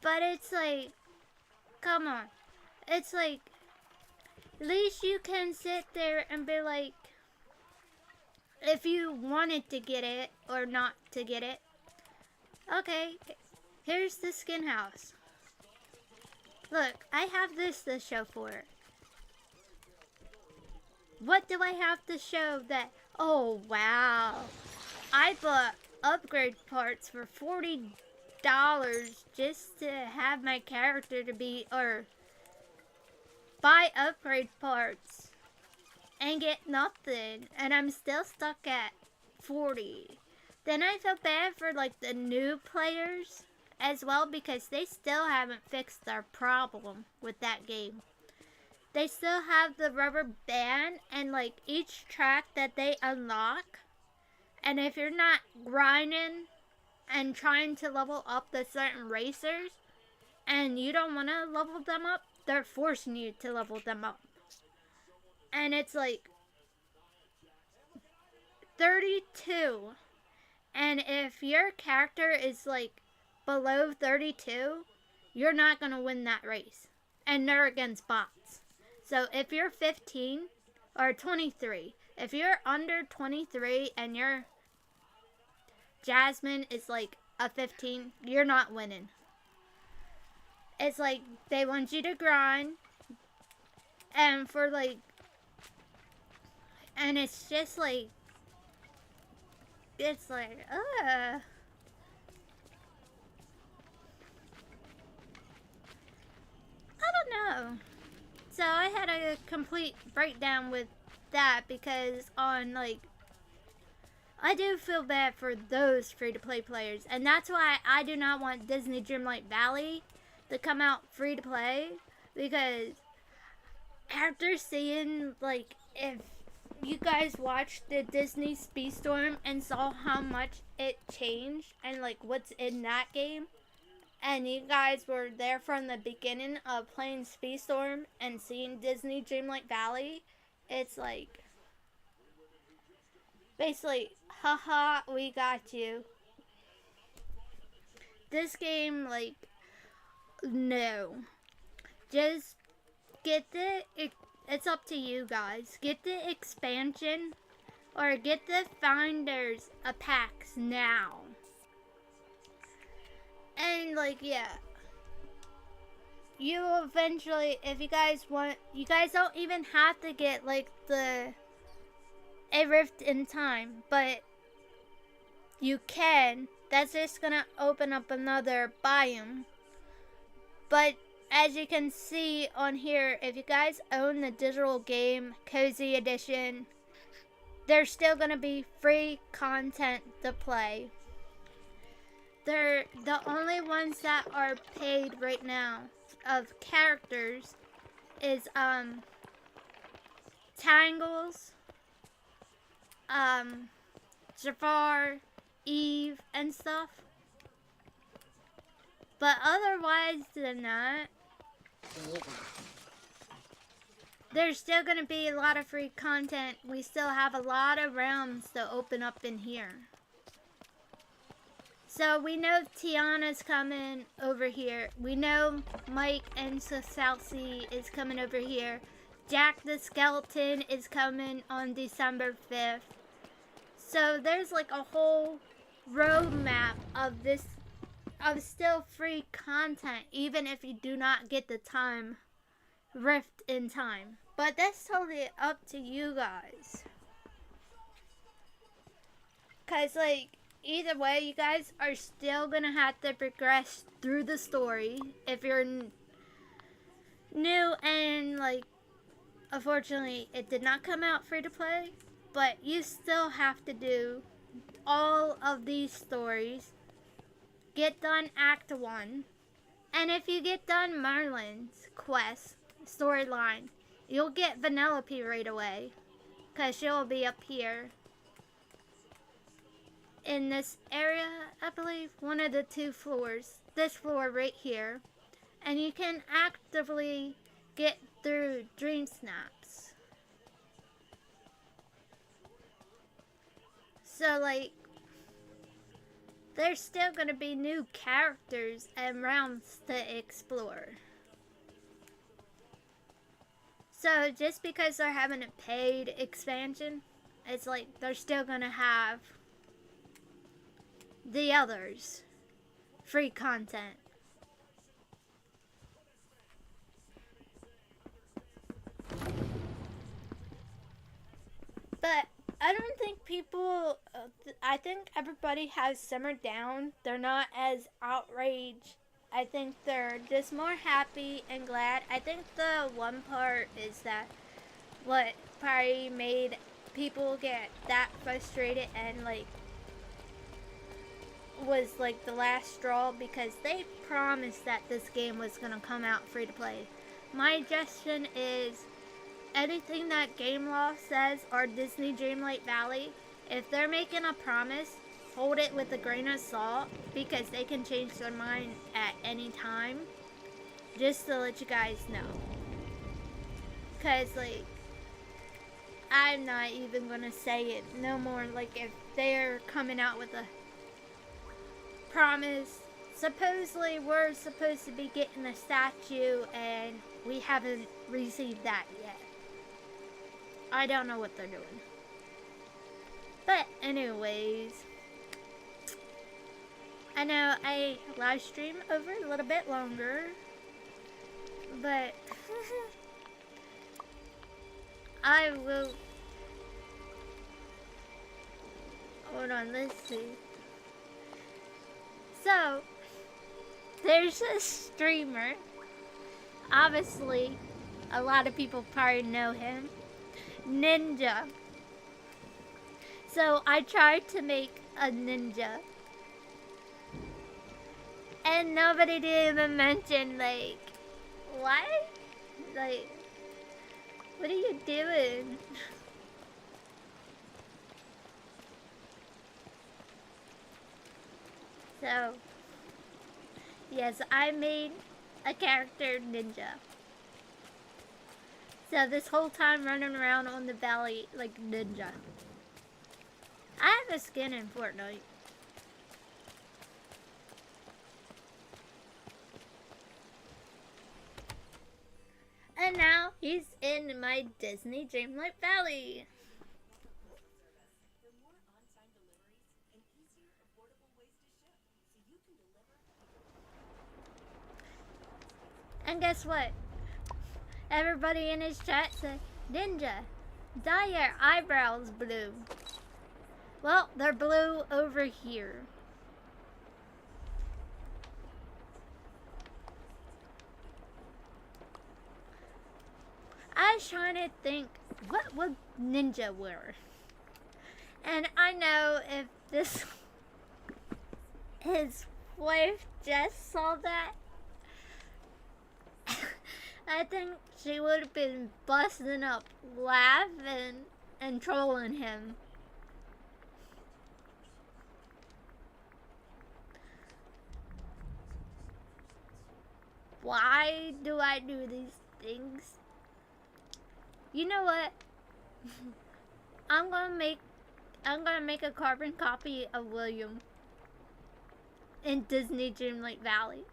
But it's like, come on. It's like, at least you can sit there and be like, if you wanted to get it or not to get it. Okay, here's the skin house. Look, I have this to show for it. What do I have to show that, oh wow, I bought upgrade parts for $40 just to have my character to be, or buy upgrade parts and get nothing, and I'm still stuck at 40. Then I feel bad for like the new players as well, because they still haven't fixed their problem with that game. They still have the rubber band and like each track that they unlock, and if you're not grinding and trying to level up the certain racers and you don't want to level them up, they're forcing you to level them up. And it's like 32. And if your character is like below 32, you're not going to win that race. And they're against bots. So if you're 15 or 23, if you're under 23 and your Jasmine is like a 15, you're not winning. It's like they want you to grind, and for like, and it's just like, it's like, I don't know. So I had a complete breakdown with that, because on like, I do feel bad for those free-to-play players, and that's why I do not want Disney Dreamlight Valley to come out free-to-play, because after seeing, like, if you guys watched the Disney Speedstorm and saw how much it changed and, like, what's in that game, and you guys were there from the beginning of playing Speedstorm and seeing Disney Dreamlight Valley, it's like, basically, haha, we got you. This game, like, no. Just get it's up to you guys. Get the expansion or get the finders packs now. And, like, yeah. You eventually, if you guys want, you guys don't even have to get, like, a rift in time, but you can. That's just gonna open up another biome. But as you can see on here, if you guys own the digital game Cozy Edition, there's still gonna be free content to play. They're the only ones that are paid right now of characters is Tangles, Jafar, Eve, and stuff. But otherwise than that, there's still going to be a lot of free content. We still have a lot of realms to open up in here. So we know Tiana's coming over here. We know Mike and Southsea is coming over here. Jack the Skeleton is coming on December 5th. So there's like a whole roadmap of this, of still free content, even if you do not get the time rift in time. But that's totally up to you guys. Cause like, either way, you guys are still gonna have to progress through the story if you're new, and like, unfortunately it did not come out free to play, but you still have to do all of these stories. Get done Act 1, and if you get done Merlin's quest storyline, you'll get Vanellope right away, because she'll be up here in this area, I believe, one of the 2 floors, this floor right here, and you can actively get through Dream Snaps. So like, there's still going to be new characters and realms to explore. So just because they're having a paid expansion, it's like they're still going to have the others free content. I don't think people, I think everybody has simmered down. They're not as outraged. I think they're just more happy and glad. I think the one part is that what probably made people get that frustrated and like was like the last straw, because they promised that this game was gonna come out free to play. My suggestion is anything that Game Law says or Disney Dreamlight Valley, if they're making a promise, hold it with a grain of salt, because they can change their mind at any time. Just to let you guys know. Cause like, I'm not even gonna say it no more. Like, if they're coming out with a promise, supposedly we're supposed to be getting a statue and we haven't received that yet. I don't know what they're doing. But anyways, I know I live stream over a little bit longer, but I will, hold on, let's see. So, there's a streamer, obviously a lot of people probably know him, Ninja. So I tried to make a ninja, and nobody did even mention, like, what? Like, what are you doing? So, yes, I made a character ninja. So this whole time running around on the valley like ninja. I have a skin in Fortnite. And now he's in my Disney Dreamlight Valley. And guess what? Everybody in his chat said, Ninja, dye your eyebrows blue. Well, they're blue over here. I was trying to think, what would Ninja wear? And I know if this, his wife just saw that, I think she would have been busting up laughing and trolling him. Why do I do these things? You know what? I'm gonna make a carbon copy of William in Disney Dreamlight Valley.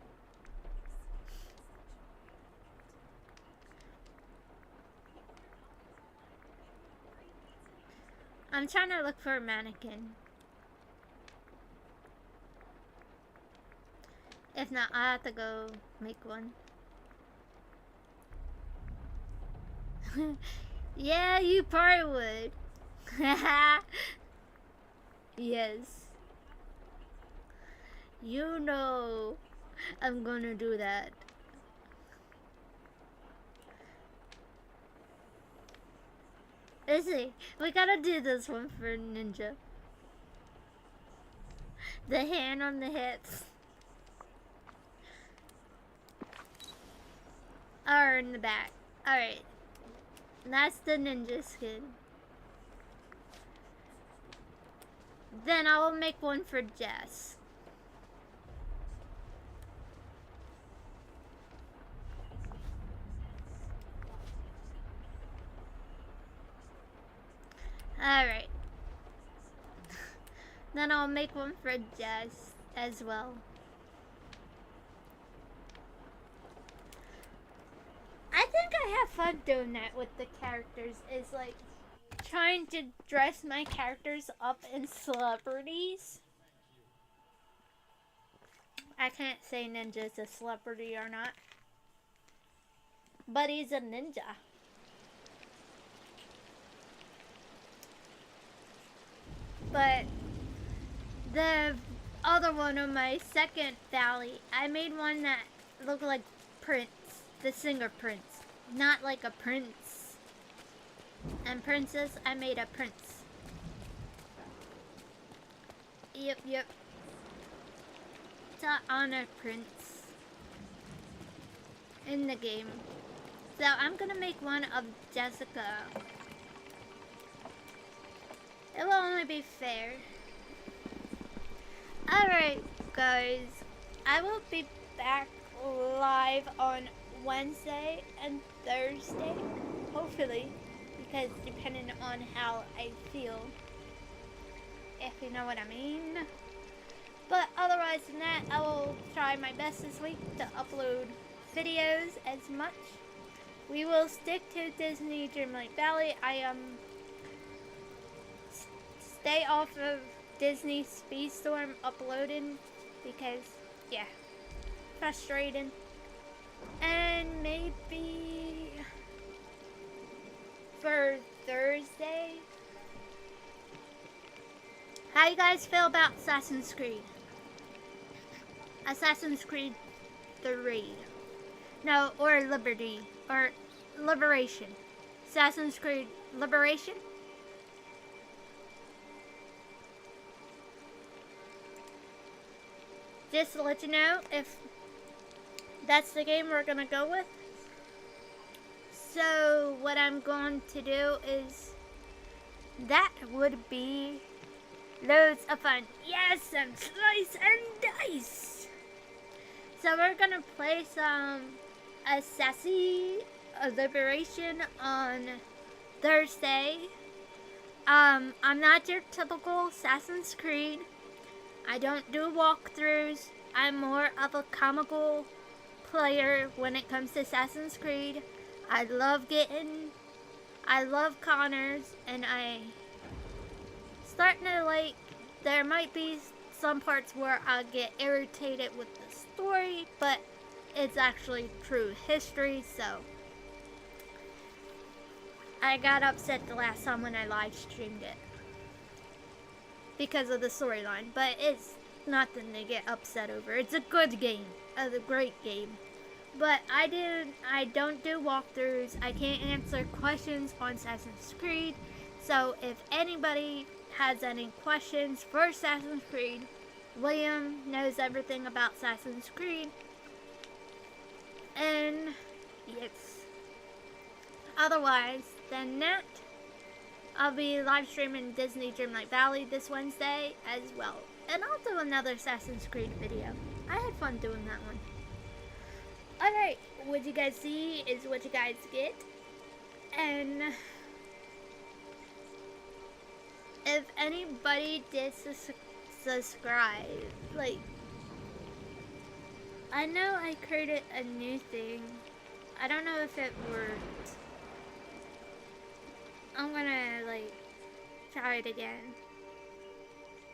I'm trying to look for a mannequin. If not, I have to go make one. Yeah, you probably would. Yes. You know I'm gonna do that. Let's see. We gotta do this one for Ninja. The hand on the hips. Or in the back. Alright. That's the ninja skin. Then I will make one for Jess. Alright. Then I'll make one for Jess as well. I think I have fun doing that with the characters, is like trying to dress my characters up in celebrities. I can't say Ninja's a celebrity or not, but he's a ninja. but the other one on my second valley, I made one that looked like Prince, the singer Prince, not like a prince and princess. I made a prince. Yep. To honor Prince in the game. So I'm gonna make one of Jessica. It will only be fair. Alright, guys. I will be back live on Wednesday and Thursday. Hopefully. Because depending on how I feel. If you know what I mean. But otherwise than that, I will try my best this week to upload videos as much. We will stick to Disney Dreamlight Valley. I stay off of Disney Speedstorm uploading because, yeah, frustrating. And maybe for Thursday, how you guys feel about Assassin's Creed? Assassin's Creed 3. No, or Liberty. Or Liberation. Assassin's Creed Liberation? Just to let you know if that's the game we're gonna go with. So what I'm going to do is that would be loads of fun. Yes, some slice and dice. So we're gonna play some Assassin's Liberation on Thursday. I'm not your typical Assassin's Creed. I don't do walkthroughs. I'm more of a comical player when it comes to Assassin's Creed. I love Connors, and I starting to like, there might be some parts where I get irritated with the story, but it's actually true history, so I got upset the last time when I live streamed it because of the storyline, but it's nothing to get upset over. It's a good game, a great game. But I don't do walkthroughs. I can't answer questions on Assassin's Creed. So if anybody has any questions for Assassin's Creed, William knows everything about Assassin's Creed. And yes. Otherwise than that, I'll be live streaming Disney Dreamlight Valley this Wednesday as well. And I'll do another Assassin's Creed video. I had fun doing that one. Alright, what you guys see is what you guys get. And if anybody did subscribe, like, I know I created a new thing. I don't know if it worked. I'm gonna, like, try it again.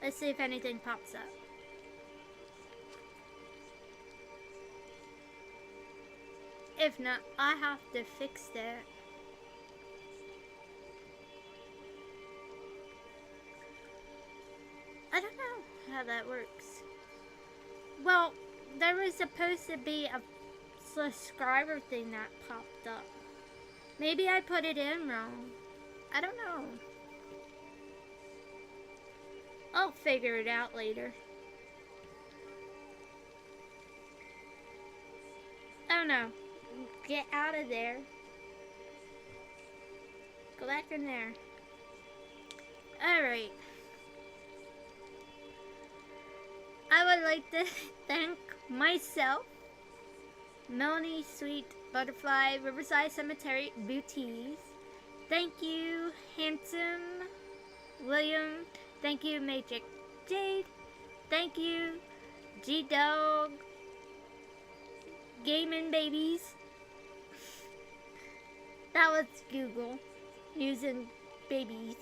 Let's see if anything pops up. If not, I have to fix that. I don't know how that works. Well, there was supposed to be a subscriber thing that popped up. Maybe I put it in wrong. I don't know. I'll figure it out later. Oh no. Get out of there. Go back in there. Alright. I would like to thank myself, Melanie Sweet Butterfly, Riverside Cemetery, Booties. Thank you, Handsome William. Thank you, Magic Jade. Thank you, G-Dog, Gaming Babies. That was Google using babies.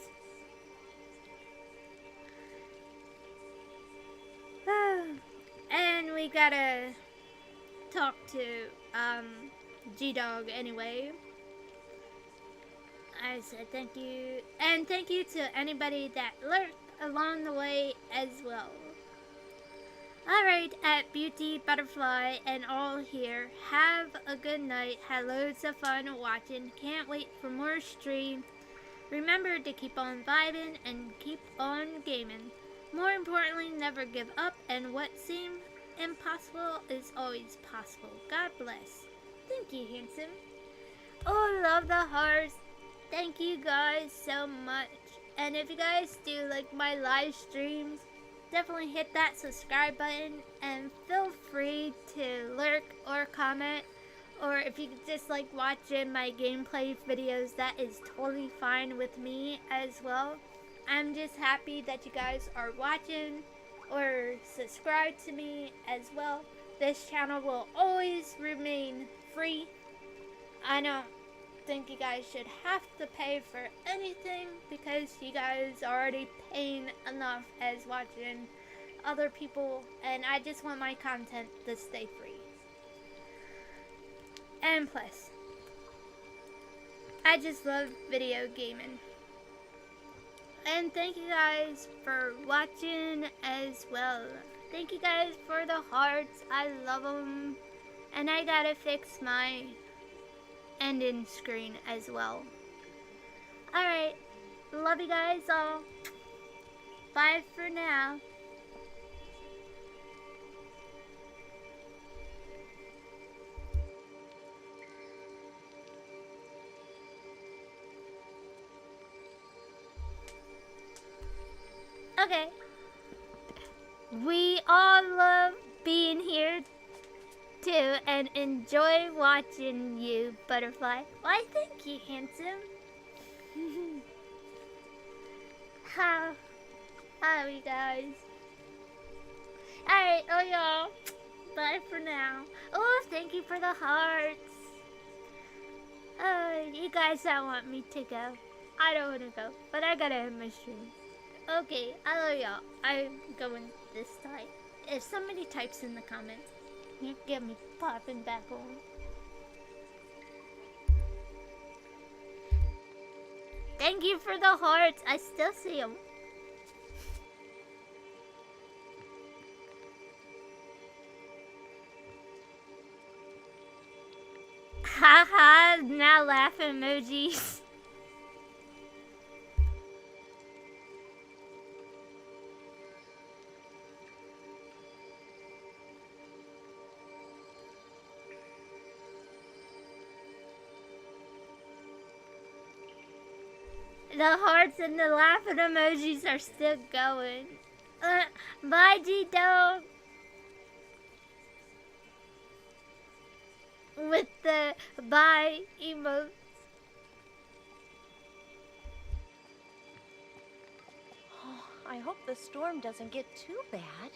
And we gotta talk to G-Dog anyway. I said thank you. And thank you to anybody that lurked along the way as well. Alright, at Beauty, Butterfly, and all here, have a good night. Had loads of fun watching. Can't wait for more stream. Remember to keep on vibing and keep on gaming. More importantly, never give up, and what seemed impossible is always possible. God bless. Thank you, handsome. Oh, love the hearts. Thank you guys so much. And if you guys do like my live streams, definitely hit that subscribe button and feel free to lurk or comment. Or if you just like watching my gameplay videos, that is totally fine with me as well. I'm just happy that you guys are watching or subscribe to me as well. This channel will always remain free. I don't think you guys should have to pay for anything because you guys are already paying enough as watching other people, and I just want my content to stay free. And plus, I just love video gaming. And thank you guys for watching as well. Thank you guys for the hearts. I love them. And I gotta fix my ending screen as well. Alright. Love you guys all. Bye for now. Okay. We all love being here too and enjoy watching you, Butterfly. Why, thank you, handsome. How you guys? Alright, oh y'all. Bye for now. Oh, thank you for the hearts. Oh, you guys don't want me to go. I don't want to go, but I gotta end my stream. Okay, I love y'all. I'm going this time. If somebody types in the comments, you get me popping back on. Thank you for the hearts. I still see them. Haha, now laugh emojis. The hearts and the laughing emojis are still going. Bye, G-Dog. With the bye emote. I hope the storm doesn't get too bad.